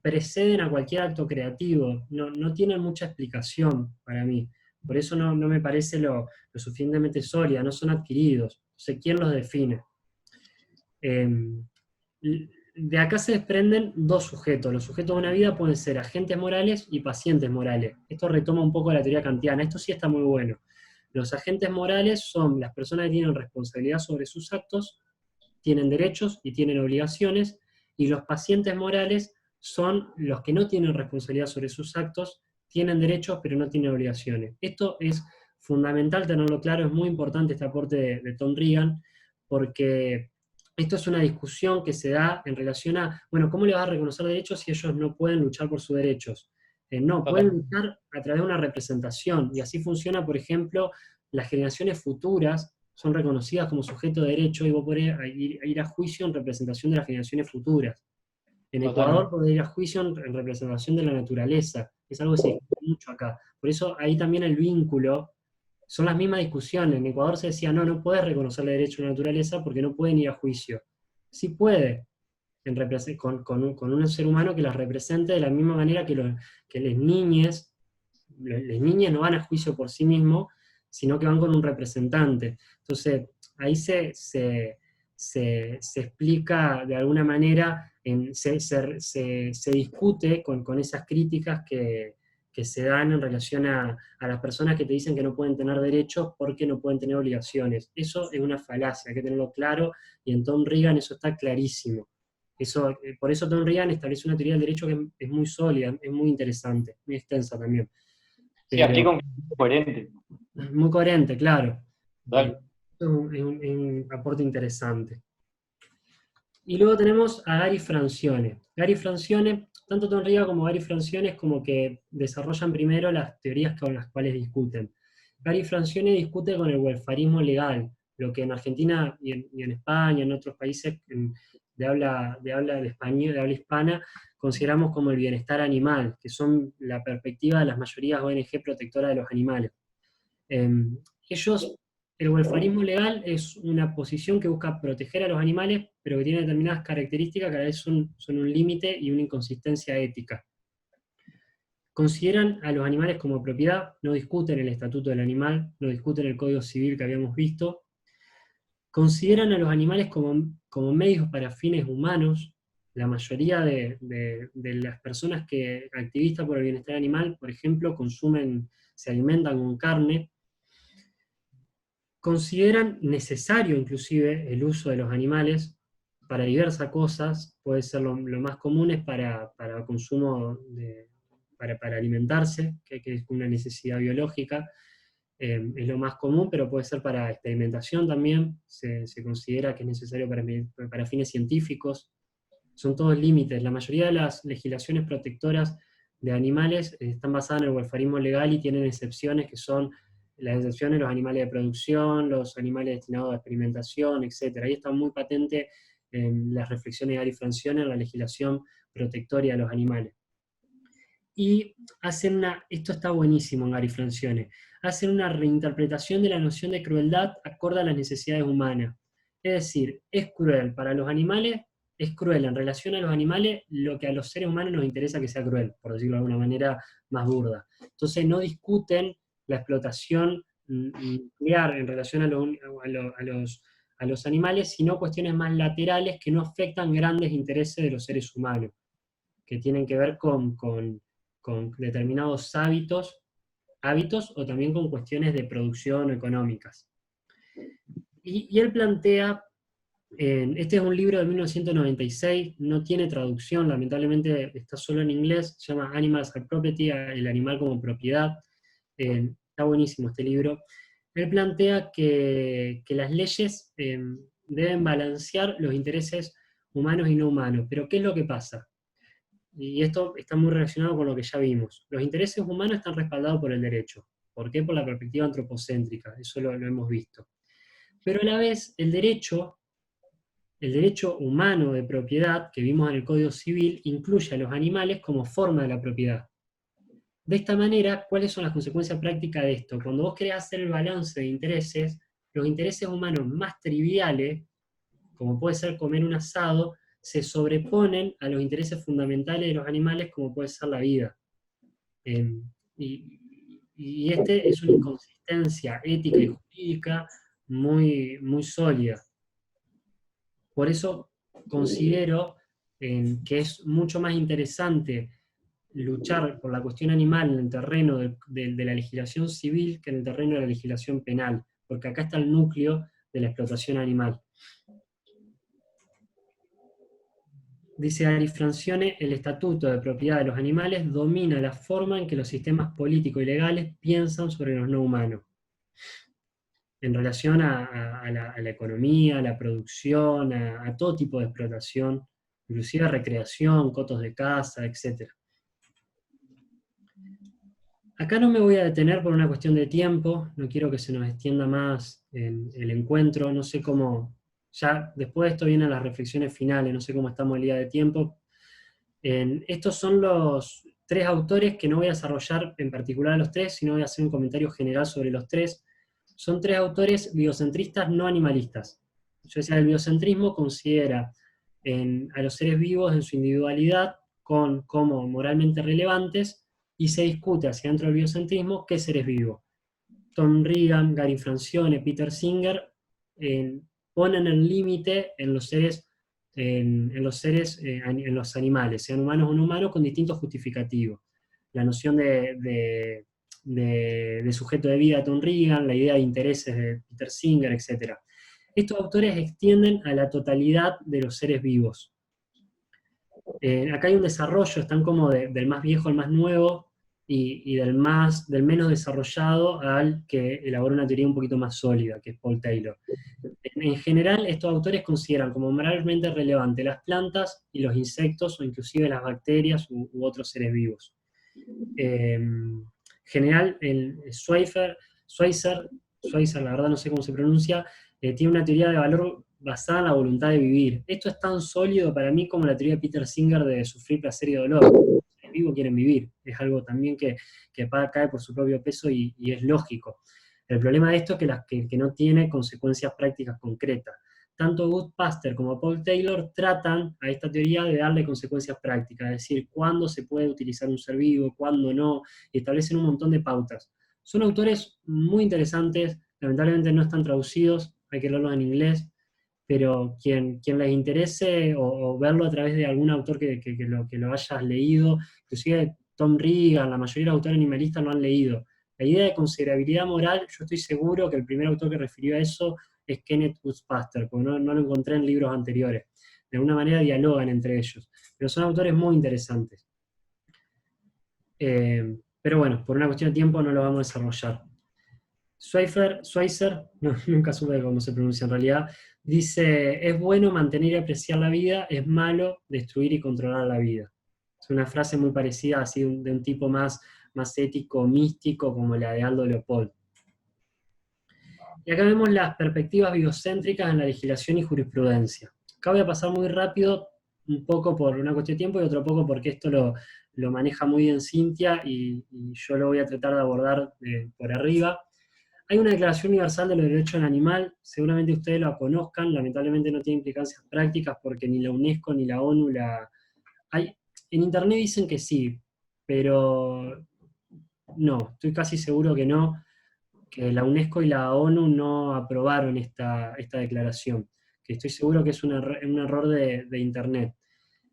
preceden a cualquier acto creativo. No tienen mucha explicación para mí. Por eso no me parece lo suficientemente sólida, no son adquiridos. No sé quién los define. De acá se desprenden dos sujetos. Los sujetos de una vida pueden ser agentes morales y pacientes morales. Esto retoma un poco la teoría kantiana. Esto sí está muy bueno. Los agentes morales son las personas que tienen responsabilidad sobre sus actos, tienen derechos y tienen obligaciones, y los pacientes morales son los que no tienen responsabilidad sobre sus actos, tienen derechos pero no tienen obligaciones. Esto es fundamental tenerlo claro, es muy importante este aporte de Tom Reagan, porque esto es una discusión que se da en relación a, bueno, ¿cómo le vas a reconocer derechos si ellos no pueden luchar por sus derechos? No, pueden Total. luchar a través de una representación, y así funciona, por ejemplo, las generaciones futuras son reconocidas como sujeto de derecho, y vos podés ir a juicio en representación de las generaciones futuras. En Ecuador Totalmente. podés ir a juicio en representación de la naturaleza. Es algo que se discute mucho acá. Por eso ahí también el vínculo, son las mismas discusiones. En Ecuador se decía, no puedes reconocerle derecho a la naturaleza porque no pueden ir a juicio. Sí puede, con un ser humano que las represente de la misma manera que las niñas. Las niñas no van a juicio por sí mismos, sino que van con un representante. Entonces, ahí se explica de alguna manera, se discute con esas críticas que se dan en relación a las personas que te dicen que no pueden tener derechos porque no pueden tener obligaciones. Eso es una falacia, hay que tenerlo claro, y en Tom Reagan eso está clarísimo. Por eso Tom Reagan establece una teoría del derecho que es muy sólida, es muy interesante, muy extensa también, Sí, pero aplica un criterio coherente. muy coherente, claro. Eh, Total. es un aporte interesante. Y luego tenemos a Gary Francione. Gary Francione, tanto Tom Riga como Gary Francione es como que desarrollan primero las teorías con las cuales discuten. Gary Francione discute con el welfarismo legal, lo que en Argentina y en España, en otros países de español, de habla hispana, consideramos como el bienestar animal, que son la perspectiva de las mayorías ONG protectoras de los animales. Eh, ellos, el welfarismo legal es una posición que busca proteger a los animales, pero que tiene determinadas características que a la vez son un límite y una inconsistencia ética. Consideran a los animales como propiedad, no discuten el estatuto del animal, no discuten el código civil que habíamos visto, consideran a los animales como medios para fines humanos. La mayoría de las personas activistas por el bienestar animal, por ejemplo, se alimentan con carne. Consideran necesario inclusive el uso de los animales para diversas cosas, puede ser lo más común es para consumo, para alimentarse, que es una necesidad biológica, es lo más común, pero puede ser para experimentación también, se considera que es necesario para fines científicos, son todos límites. La mayoría de las legislaciones protectoras de animales están basadas en el welfarismo legal y tienen excepciones que son las excepciones, los animales de producción, los animales destinados a experimentación, etc. Ahí está muy patente en las reflexiones de Gary Francione en la legislación protectoria de los animales. Y hacen esto está buenísimo en Gary Francione, hacen una reinterpretación de la noción de crueldad acorde a las necesidades humanas. Es decir, es cruel para los animales, es cruel en relación a los animales lo que a los seres humanos nos interesa que sea cruel, por decirlo de alguna manera más burda. Entonces no discuten la explotación nuclear en relación a los animales, sino cuestiones más laterales que no afectan grandes intereses de los seres humanos, que tienen que ver con determinados hábitos o también con cuestiones de producción económicas. Y él plantea, este es un libro de 1996, no tiene traducción, lamentablemente está solo en inglés, se llama Animals as Property, el animal como propiedad, está buenísimo este libro. Él plantea que las leyes deben balancear los intereses humanos y no humanos, pero ¿qué es lo que pasa? Y esto está muy relacionado con lo que ya vimos. Los intereses humanos están respaldados por el derecho. ¿Por qué? Por la perspectiva antropocéntrica, eso lo hemos visto. Pero a la vez, el derecho humano de propiedad, que vimos en el Código Civil, incluye a los animales como forma de la propiedad. De esta manera, ¿cuáles son las consecuencias prácticas de esto? Cuando vos querés hacer el balance de intereses, los intereses humanos más triviales, como puede ser comer un asado, se sobreponen a los intereses fundamentales de los animales, como puede ser la vida. Y este es una inconsistencia ética y jurídica muy sólida. Por eso considero que es mucho más interesante luchar por la cuestión animal en el terreno de la legislación civil que en el terreno de la legislación penal, porque acá está el núcleo de la explotación animal. Dice Gary Francione, el estatuto de propiedad de los animales domina la forma en que los sistemas políticos y legales piensan sobre los no humanos, en relación a la economía, a la producción, a todo tipo de explotación, inclusive a recreación, cotos de caza, etc. Acá no me voy a detener por una cuestión de tiempo, no quiero que se nos extienda más el encuentro, no sé cómo, ya después de esto vienen las reflexiones finales, no sé cómo estamos el día de tiempo. Estos son los 3 autores que no voy a desarrollar en particular a los 3, sino voy a hacer un comentario general sobre los 3. Son 3 autores biocentristas no animalistas. Yo decía, el biocentrismo considera a los seres vivos en su individualidad como moralmente relevantes, y se discute hacia dentro del biocentrismo qué seres vivos. Tom Regan, Gary Francione, Peter Singer ponen el límite en los seres, en los animales, sean humanos o no humanos, con distintos justificativos. La noción de sujeto de vida de Tom Regan, la idea de intereses de Peter Singer, etc. Estos autores extienden a la totalidad de los seres vivos. Acá hay un desarrollo, están como del más viejo al más nuevo, y del menos desarrollado al que elabora una teoría un poquito más sólida, que es Paul Taylor. En general, estos autores consideran como moralmente relevante las plantas y los insectos, o inclusive las bacterias u otros seres vivos. En general, el Schweitzer, la verdad no sé cómo se pronuncia, tiene una teoría de valor basada en la voluntad de vivir. Esto es tan sólido para mí como la teoría de Peter Singer de sufrir, placer y dolor. Los seres vivos quieren vivir, es algo también que cae por su propio peso y es lógico. El problema de esto es que no tiene consecuencias prácticas concretas. Tanto Gus Paster como Paul Taylor tratan a esta teoría de darle consecuencias prácticas, es decir, cuándo se puede utilizar un ser vivo, cuándo no, y establecen un montón de pautas. Son autores muy interesantes, lamentablemente no están traducidos, hay que leerlos en inglés, pero quien les interese o verlo a través de algún autor que lo hayas leído, inclusive Tom Regan, la mayoría de los autores animalistas lo han leído. La idea de considerabilidad moral, yo estoy seguro que el primer autor que refirió a eso es Kenneth Paster, porque no lo encontré en libros anteriores. De alguna manera dialogan entre ellos, pero son autores muy interesantes. Pero bueno, por una cuestión de tiempo no lo vamos a desarrollar. Schweizer, no, nunca supe cómo se pronuncia en realidad, dice, es bueno mantener y apreciar la vida, es malo destruir y controlar la vida. Es una frase muy parecida, así de un tipo más ético, místico, como la de Aldo Leopold. Y acá vemos las perspectivas biocéntricas en la legislación y jurisprudencia. Acá voy a pasar muy rápido, un poco por una cuestión de tiempo y otro poco porque esto lo maneja muy bien Cintia y yo lo voy a tratar de abordar por arriba. Hay una Declaración Universal de los Derechos del Animal, seguramente ustedes la conozcan, lamentablemente no tiene implicancias prácticas porque ni la UNESCO ni la ONU la... Hay, en internet dicen que sí, pero no, estoy casi seguro que no, que la UNESCO y la ONU no aprobaron esta declaración, que estoy seguro que es un error de internet.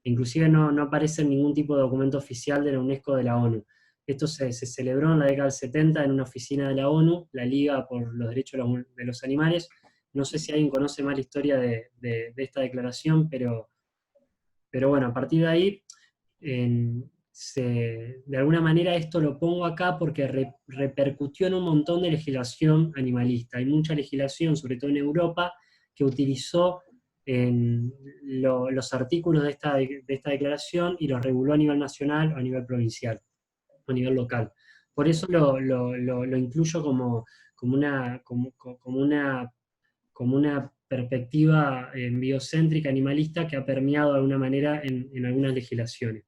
Inclusive no aparece en ningún tipo de documento oficial de la UNESCO o de la ONU. Esto se celebró en la década del 70 en una oficina de la ONU, la Liga por los Derechos de los Animales. No sé si alguien conoce más la historia de esta declaración, pero bueno, a partir de ahí, de alguna manera esto lo pongo acá porque repercutió en un montón de legislación animalista. Hay mucha legislación, sobre todo en Europa, que utilizó los artículos de esta declaración y los reguló a nivel nacional o a nivel provincial, o a nivel local. Por eso lo incluyo como una perspectiva biocéntrica, animalista, que ha permeado de alguna manera en algunas legislaciones.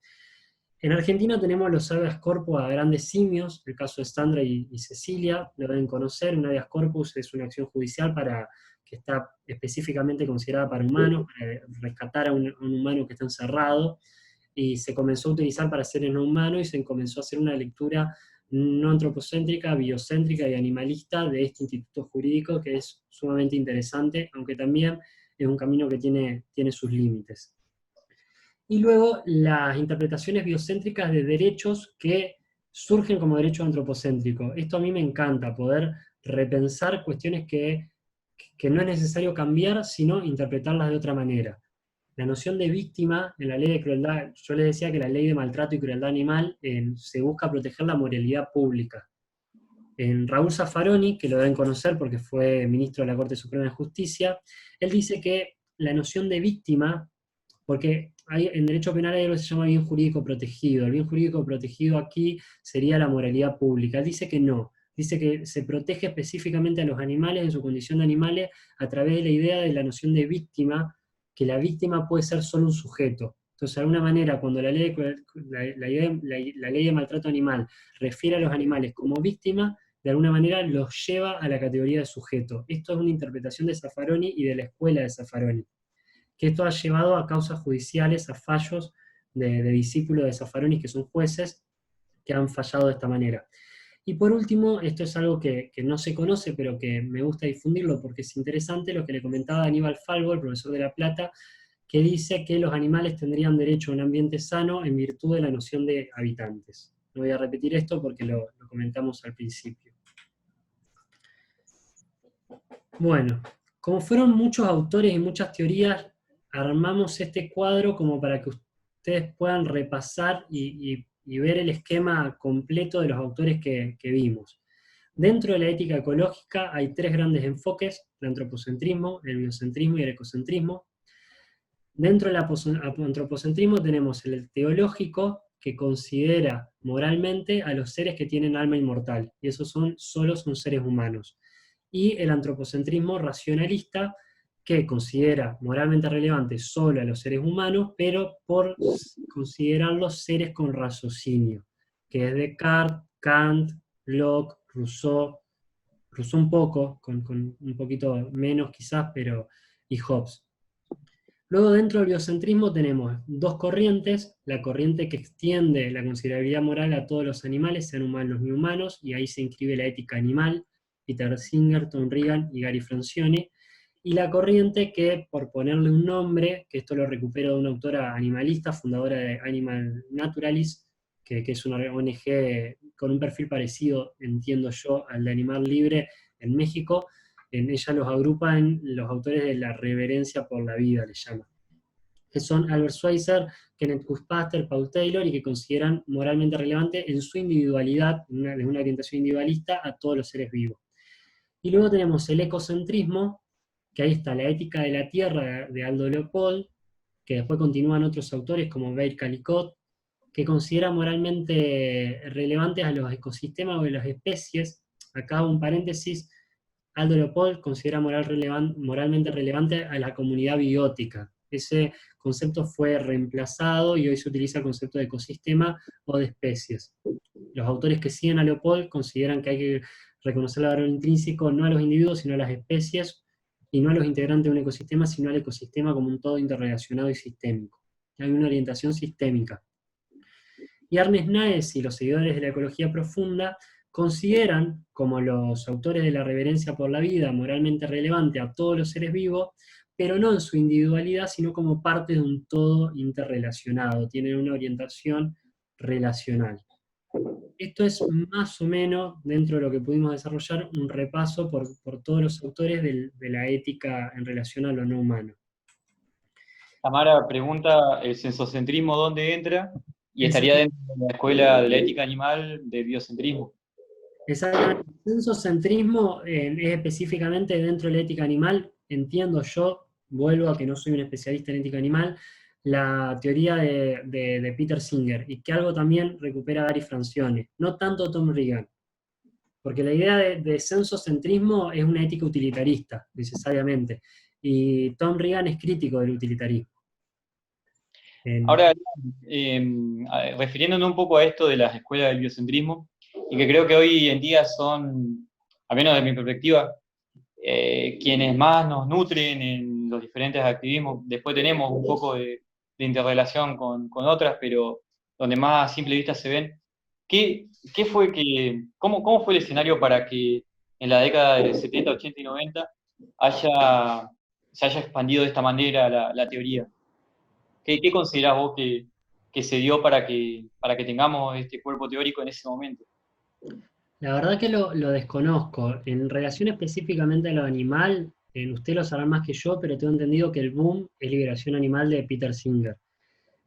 En Argentina tenemos los habeas corpus a grandes simios, el caso de Sandra y Cecilia, lo deben conocer. Un habeas corpus es una acción judicial que está específicamente considerada para humanos, para rescatar a un humano que está encerrado, y se comenzó a utilizar para seres no humanos, y se comenzó a hacer una lectura no antropocéntrica, biocéntrica y animalista de este instituto jurídico, que es sumamente interesante, aunque también es un camino que tiene sus límites. Y luego las interpretaciones biocéntricas de derechos que surgen como derechos antropocéntricos. Esto a mí me encanta, poder repensar cuestiones que no es necesario cambiar, sino interpretarlas de otra manera. La noción de víctima en la ley de crueldad, yo les decía que la ley de maltrato y crueldad animal se busca proteger la moralidad pública. Raúl Zaffaroni, que lo deben conocer porque fue ministro de la Corte Suprema de Justicia, él dice que la noción de víctima, porque en derecho penal hay algo que se llama bien jurídico protegido. El bien jurídico protegido aquí sería la moralidad pública. Él dice que no. Dice que se protege específicamente a los animales en su condición de animales a través de la idea de la noción de víctima, que la víctima puede ser solo un sujeto. Entonces, de alguna manera, cuando la ley de maltrato animal refiere a los animales como víctima, de alguna manera los lleva a la categoría de sujeto. Esto es una interpretación de Zaffaroni y de la escuela de Zaffaroni, que esto ha llevado a causas judiciales, a fallos de discípulos de Zaffaroni, que son jueces, que han fallado de esta manera. Y por último, esto es algo que no se conoce, pero que me gusta difundirlo porque es interesante, lo que le comentaba Aníbal Falvo, el profesor de La Plata, que dice que los animales tendrían derecho a un ambiente sano en virtud de la noción de habitantes. No voy a repetir esto porque lo comentamos al principio. Bueno, como fueron muchos autores y muchas teorías, armamos este cuadro como para que ustedes puedan repasar y ver el esquema completo de los autores que vimos. Dentro de la ética ecológica hay tres grandes enfoques: el antropocentrismo, el biocentrismo y el ecocentrismo. Dentro del antropocentrismo tenemos el teológico, que considera moralmente a los seres que tienen alma inmortal, y esos solo son seres humanos. Y el antropocentrismo racionalista, que considera moralmente relevante solo a los seres humanos, pero por considerarlos seres con raciocinio, que es Descartes, Kant, Locke, Rousseau un poco, con un poquito menos quizás, y Hobbes. Luego, dentro del biocentrismo tenemos dos corrientes: la corriente que extiende la considerabilidad moral a todos los animales, sean humanos ni humanos, y ahí se inscribe la ética animal, Peter Singer, Tom Regan y Gary Francione; y la corriente que, por ponerle un nombre, que esto lo recupero de una autora animalista, fundadora de Animal Naturalist, que es una ONG con un perfil parecido, entiendo yo, al de Animal Libre en México. Ella los agrupa en los autores de la reverencia por la vida, le llama, que son Albert Schweitzer, Kenneth Kutzpaster, Paul Taylor, y que consideran moralmente relevante en su individualidad, de una orientación individualista, a todos los seres vivos. Y luego tenemos el ecocentrismo, que ahí está la ética de la tierra de Aldo Leopold, que después continúan otros autores como Beir Calicot, que considera moralmente relevantes a los ecosistemas o a las especies. Acá un paréntesis, Aldo Leopold considera moralmente relevante a la comunidad biótica. Ese concepto fue reemplazado y hoy se utiliza el concepto de ecosistema o de especies. Los autores que siguen a Leopold consideran que hay que reconocer el valor intrínseco no a los individuos, sino a las especies, y no a los integrantes de un ecosistema, sino al ecosistema como un todo interrelacionado y sistémico. Hay una orientación sistémica. Y Ernest Naes y los seguidores de la ecología profunda consideran, como los autores de la reverencia por la vida, moralmente relevante a todos los seres vivos, pero no en su individualidad, sino como parte de un todo interrelacionado. Tienen una orientación relacional. Esto es más o menos, dentro de lo que pudimos desarrollar, un repaso por todos los autores de la ética en relación a lo no humano. Tamara pregunta, ¿el sensocentrismo dónde entra? Y estaría dentro de la escuela de la ética animal del biocentrismo. Exactamente. El sensocentrismo es específicamente dentro de la ética animal. Entiendo yo, vuelvo a que no soy un especialista en ética animal, la teoría de Peter Singer, y que algo también recupera Gary Francione, no tanto Tom Regan. Porque la idea de sensocentrismo es una ética utilitarista, necesariamente. Y Tom Regan es crítico del utilitarismo. Ahora, refiriéndonos un poco a esto de las escuelas del biocentrismo, y que creo que hoy en día son, al menos desde mi perspectiva, quienes más nos nutren en los diferentes activismos. Después tenemos un poco de interrelación con otras, pero donde más a simple vista se ven. ¿Cómo fue el escenario para que en la década de 70, 80 y 90 se haya expandido de esta manera la teoría? ¿Qué considerás vos que se dio para que tengamos este cuerpo teórico en ese momento? La verdad que lo desconozco. En relación específicamente a lo animal, usted lo sabrá más que yo, pero tengo entendido que el boom es Liberación Animal de Peter Singer.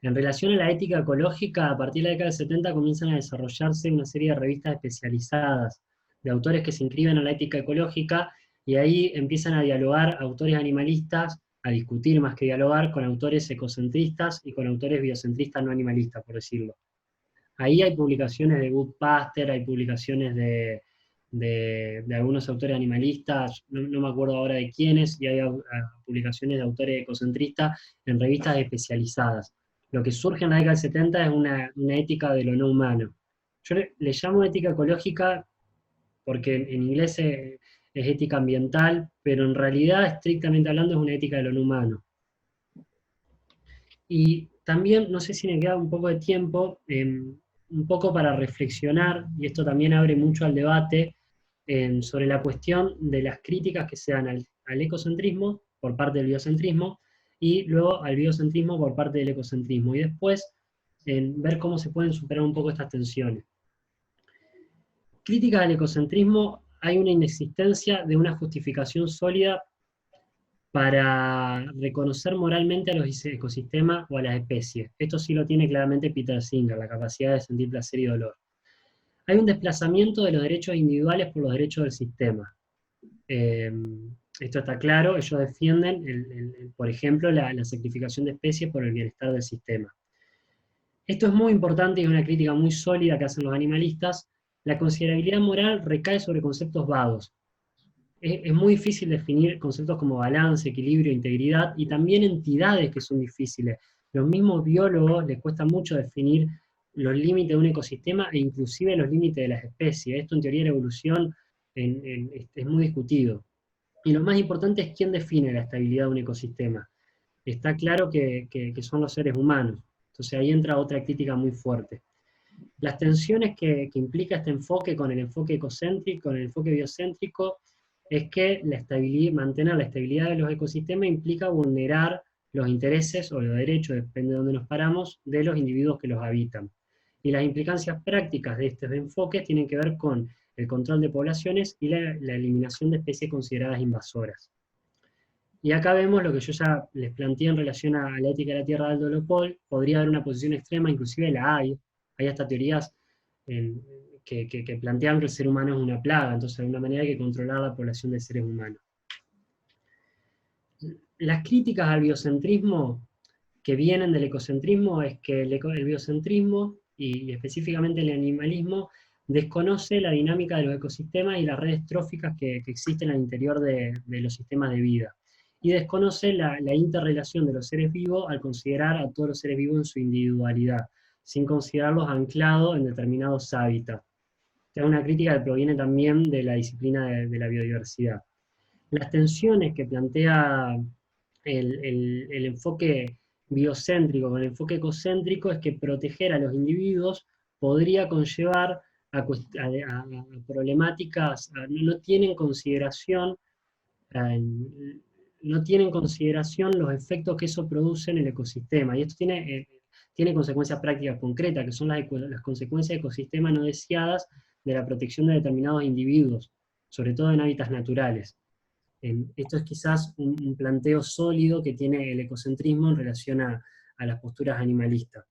En relación a la ética ecológica, a partir de la década del 70 comienzan a desarrollarse una serie de revistas especializadas de autores que se inscriben a la ética ecológica, y ahí empiezan a dialogar autores animalistas, a discutir más que dialogar, con autores ecocentristas y con autores biocentristas no animalistas, por decirlo. Ahí hay publicaciones de Good Pasteur, hay publicaciones de algunos autores animalistas, no me acuerdo ahora de quiénes, y hay publicaciones de autores ecocentristas en revistas especializadas. Lo que surge en la década del 70 es una ética de lo no humano. Yo le llamo ética ecológica porque en inglés es ética ambiental, pero en realidad, estrictamente hablando, es una ética de lo no humano. Y también, no sé si me queda un poco de tiempo, un poco para reflexionar, y esto también abre mucho al debate, sobre la cuestión de las críticas que se dan al ecocentrismo por parte del biocentrismo, y luego al biocentrismo por parte del ecocentrismo, y después ver cómo se pueden superar un poco estas tensiones. Crítica al ecocentrismo: hay una inexistencia de una justificación sólida para reconocer moralmente a los ecosistemas o a las especies. Esto sí lo tiene claramente Peter Singer, la capacidad de sentir placer y dolor. Hay un desplazamiento de los derechos individuales por los derechos del sistema. Esto está claro, ellos defienden, por ejemplo, la sacrificación de especies por el bienestar del sistema. Esto es muy importante y es una crítica muy sólida que hacen los animalistas. La considerabilidad moral recae sobre conceptos vagos. Es muy difícil definir conceptos como balance, equilibrio, integridad, y también entidades que son difíciles. Los mismos biólogos les cuesta mucho definir los límites de un ecosistema e inclusive los límites de las especies. Esto en teoría de la evolución es muy discutido. Y lo más importante es quién define la estabilidad de un ecosistema. Está claro que son los seres humanos. Entonces ahí entra otra crítica muy fuerte. Las tensiones que implica este enfoque con el enfoque ecocéntrico, con el enfoque biocéntrico, es que mantener la estabilidad de los ecosistemas implica vulnerar los intereses o los derechos, depende de dónde nos paramos, de los individuos que los habitan. Y las implicancias prácticas de estos enfoques tienen que ver con el control de poblaciones y la eliminación de especies consideradas invasoras. Y acá vemos lo que yo ya les planteé en relación a la ética de la tierra de Aldo Leopold. Podría haber una posición extrema, inclusive la hay hasta teorías que que plantean que el ser humano es una plaga, entonces de alguna manera hay que controlar la población de seres humanos. Las críticas al biocentrismo que vienen del ecocentrismo es que el biocentrismo, y específicamente el animalismo, desconoce la dinámica de los ecosistemas y las redes tróficas que existen al interior de los sistemas de vida. Y desconoce la interrelación de los seres vivos al considerar a todos los seres vivos en su individualidad, sin considerarlos anclados en determinados hábitats. Es una crítica que proviene también de la disciplina de la biodiversidad. Las tensiones que plantea el enfoque biocéntrico con el enfoque ecocéntrico es que proteger a los individuos podría conllevar a problemáticas, no tienen consideración, no tienen en consideración los efectos que eso produce en el ecosistema. Y esto tiene consecuencias prácticas concretas, que son las consecuencias de ecosistemas no deseadas de la protección de determinados individuos, sobre todo en hábitats naturales. Esto es quizás un planteo sólido que tiene el ecocentrismo en relación a las posturas animalistas.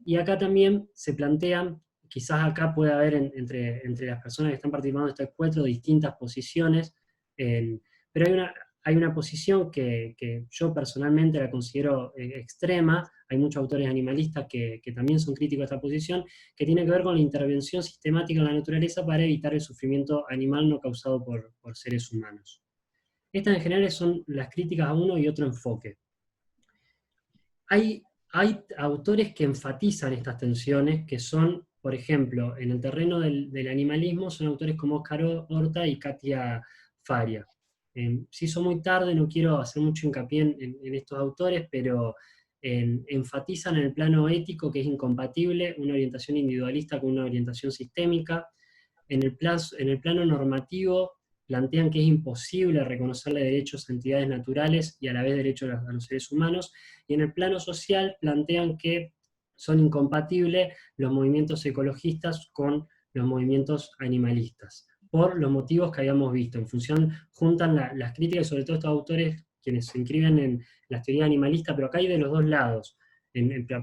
Y acá también se plantean, quizás acá puede haber entre las personas que están participando de este encuentro distintas posiciones, pero hay una posición que yo personalmente la considero extrema. Hay muchos autores animalistas que también son críticos de esta posición, que tiene que ver con la intervención sistemática en la naturaleza para evitar el sufrimiento animal no causado por seres humanos. Estas en general son las críticas a uno y otro enfoque. Hay autores que enfatizan estas tensiones, que son, por ejemplo, en el terreno del animalismo, son autores como Oscar Horta y Katia Faria. Se hizo muy tarde, no quiero hacer mucho hincapié en estos autores, pero enfatizan en el plano ético que es incompatible una orientación individualista con una orientación sistémica. En el plano normativo plantean que es imposible reconocerle derechos a entidades naturales y a la vez derechos a los seres humanos, y en el plano social plantean que son incompatibles los movimientos ecologistas con los movimientos animalistas, por los motivos que habíamos visto. En función, juntan las críticas, y sobre todo estos autores, quienes se inscriben en las teorías animalistas, pero acá hay de los dos lados.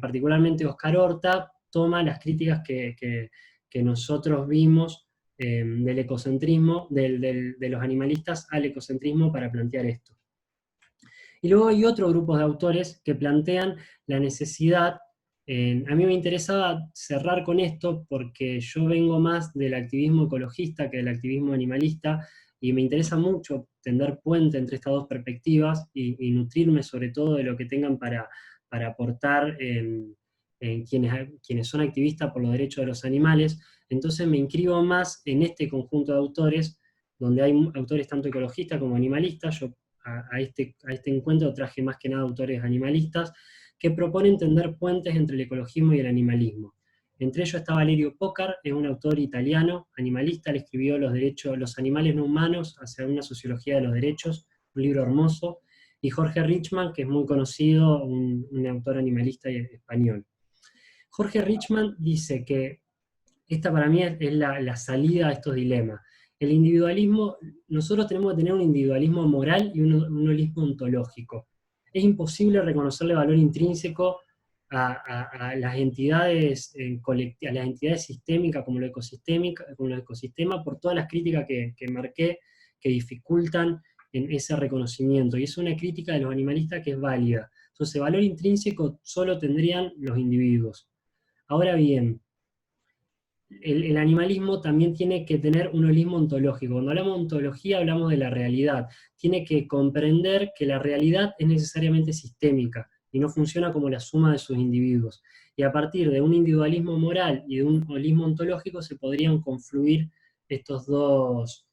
Particularmente Oscar Horta toma las críticas que nosotros vimos del ecocentrismo, de los animalistas al ecocentrismo para plantear esto. Y luego hay otro grupo de autores que plantean la necesidad, a mí me interesaba cerrar con esto porque yo vengo más del activismo ecologista que del activismo animalista, y me interesa mucho tender puente entre estas dos perspectivas y nutrirme sobre todo de lo que tengan para aportar en quienes son activistas por los derechos de los animales. Entonces me inscribo más en este conjunto de autores, donde hay autores tanto ecologistas como animalistas. Yo a este encuentro traje más que nada autores animalistas, que proponen tender puentes entre el ecologismo y el animalismo. Entre ellos está Valerio Pócar, es un autor italiano, animalista, le escribió Los animales no humanos, hacia una sociología de los derechos, un libro hermoso, y Jorge Richman, que es muy conocido, un autor animalista español. Jorge Richman dice que esta para mí es la salida a estos dilemas. El individualismo, nosotros tenemos que tener un individualismo moral y un holismo ontológico. Es imposible reconocerle valor intrínseco a las entidades a las entidades sistémicas como lo ecosistema, por todas las críticas que marqué, que dificultan en ese reconocimiento. Y es una crítica de los animalistas que es válida. Entonces, valor intrínseco solo tendrían los individuos. Ahora bien, el animalismo también tiene que tener un holismo ontológico. Cuando hablamos de ontología hablamos de la realidad. Tiene que comprender que la realidad es necesariamente sistémica y no funciona como la suma de sus individuos. Y a partir de un individualismo moral y de un holismo ontológico se podrían confluir estos dos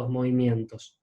movimientos.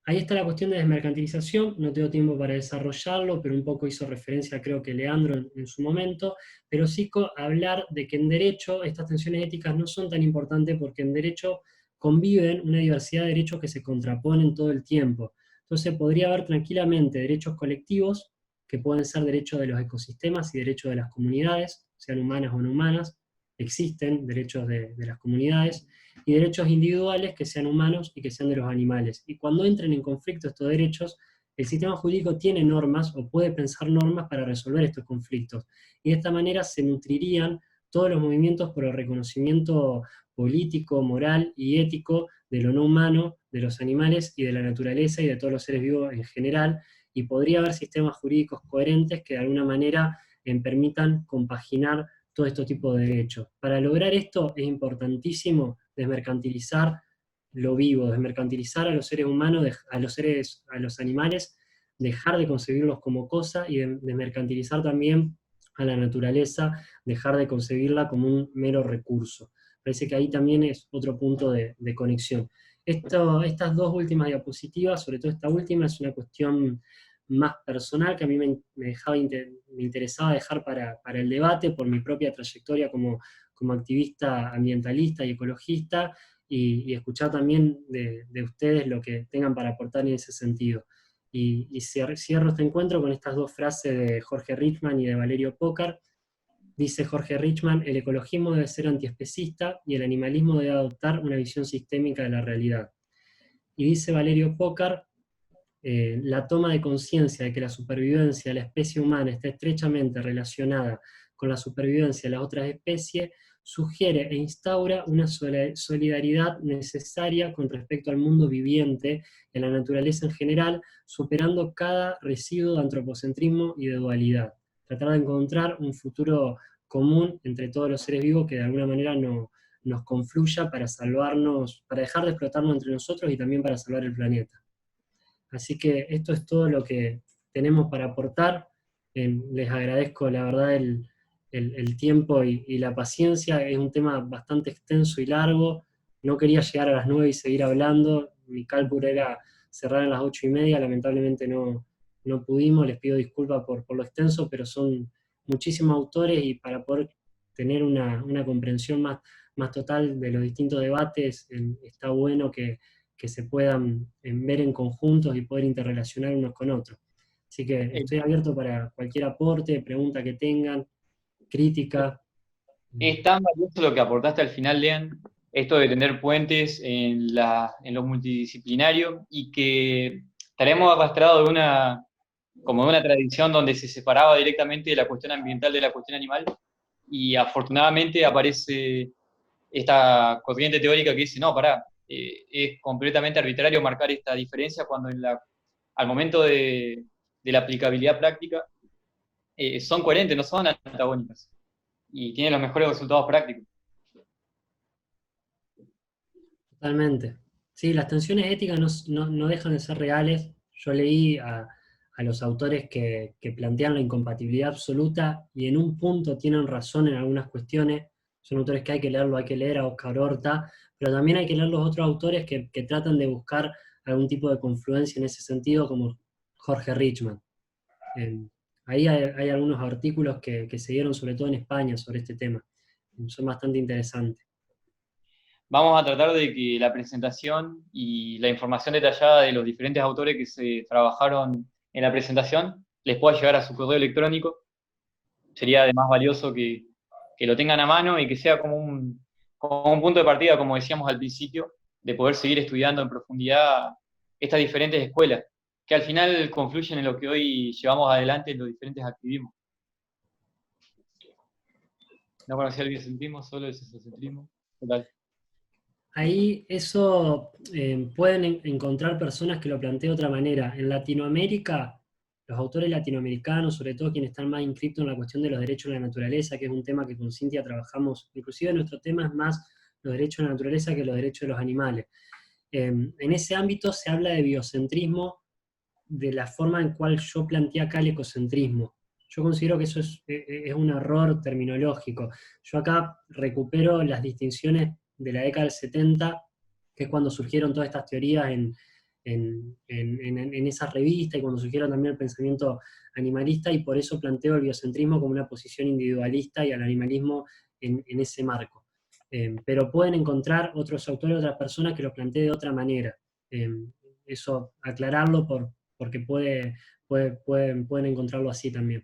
Ahí está la cuestión de desmercantilización, no tengo tiempo para desarrollarlo, pero un poco hizo referencia, creo que Leandro en su momento, pero sí hablar de que en derecho estas tensiones éticas no son tan importantes, porque en derecho conviven una diversidad de derechos que se contraponen todo el tiempo. Entonces podría haber tranquilamente derechos colectivos, que pueden ser derechos de los ecosistemas y derechos de las comunidades, sean humanas o no humanas. Existen derechos de las comunidades, y derechos individuales que sean humanos y que sean de los animales. Y cuando entren en conflicto estos derechos, el sistema jurídico tiene normas o puede pensar normas para resolver estos conflictos. Y de esta manera se nutrirían todos los movimientos por el reconocimiento político, moral y ético de lo no humano, de los animales y de la naturaleza y de todos los seres vivos en general, y podría haber sistemas jurídicos coherentes que de alguna manera permitan compaginar todo este tipo de derechos. Para lograr esto es importantísimo desmercantilizar lo vivo, desmercantilizar a los seres humanos, a los animales, dejar de concebirlos como cosa y desmercantilizar también a la naturaleza, dejar de concebirla como un mero recurso. Parece que ahí también es otro punto de conexión. Estas dos últimas diapositivas, sobre todo esta última, es una cuestión más personal que a mí me interesaba dejar para el debate por mi propia trayectoria como activista ambientalista y ecologista, y escuchar también de ustedes lo que tengan para aportar en ese sentido. Y cierro este encuentro con estas dos frases de Jorge Richman y de Valerio Pócar. Dice Jorge Richman: el ecologismo debe ser antiespecista y el animalismo debe adoptar una visión sistémica de la realidad. Y dice Valerio Pócar: la toma de conciencia de que la supervivencia de la especie humana está estrechamente relacionada con la supervivencia de las otras especies, sugiere e instaura una solidaridad necesaria con respecto al mundo viviente y a la naturaleza en general, superando cada residuo de antropocentrismo y de dualidad. Tratar de encontrar un futuro común entre todos los seres vivos que de alguna manera nos confluya para salvarnos, para dejar de explotarnos entre nosotros y también para salvar el planeta. Así que esto es todo lo que tenemos para aportar. Les agradezco la verdad el tiempo y la paciencia. Es un tema bastante extenso y largo. No quería llegar a las 9 y seguir hablando. Mi cálculo era cerrar a las 8:30. Lamentablemente no pudimos. Les pido disculpas por lo extenso, pero son muchísimos autores y para poder tener una comprensión más total de los distintos debates, está bueno que se puedan ver en conjuntos y poder interrelacionar unos con otros. Así que estoy abierto para cualquier aporte, pregunta que tengan, crítica. Es tan valioso lo que aportaste al final, Lean, esto de tener puentes en lo multidisciplinario y que estaremos arrastrados como de una tradición donde se separaba directamente la cuestión ambiental de la cuestión animal, y afortunadamente aparece esta corriente teórica que dice: no, pará, es completamente arbitrario marcar esta diferencia cuando al momento de la aplicabilidad práctica son coherentes, no son antagónicas, y tienen los mejores resultados prácticos. Totalmente. Sí, las tensiones éticas no dejan de ser reales. Yo leí a los autores que plantean la incompatibilidad absoluta y en un punto tienen razón en algunas cuestiones. Son autores que hay que leerlo, hay que leer a Oscar Horta, pero también hay que leer los otros autores que tratan de buscar algún tipo de confluencia en ese sentido, como Jorge Richman. Ahí hay algunos artículos que se dieron, sobre todo en España, sobre este tema. Son bastante interesantes. Vamos a tratar de que la presentación y la información detallada de los diferentes autores que se trabajaron en la presentación les pueda llegar a su correo electrónico. Sería además valioso que lo tengan a mano y que sea como un punto de partida, como decíamos al principio, de poder seguir estudiando en profundidad estas diferentes escuelas, que al final confluyen en lo que hoy llevamos adelante en los diferentes activismos. No conocía el biocentrismo, solo el sociocentrismo. Total. Ahí eso pueden encontrar personas que lo planteen de otra manera. En Latinoamérica, los autores latinoamericanos, sobre todo quienes están más inscritos en la cuestión de los derechos de la naturaleza, que es un tema que con Cintia trabajamos, inclusive nuestro tema es más los derechos de la naturaleza que los derechos de los animales. En ese ámbito se habla de biocentrismo de la forma en cual yo planteé acá el ecocentrismo. Yo considero que eso es un error terminológico. Yo acá recupero las distinciones de la década del 70, que es cuando surgieron todas estas teorías en esa revista y cuando surgieron también el pensamiento animalista, y por eso planteo el biocentrismo como una posición individualista y al animalismo en ese marco. Pero pueden encontrar otros autores, otras personas que lo planteen de otra manera. Eso, aclararlo porque pueden encontrarlo así también.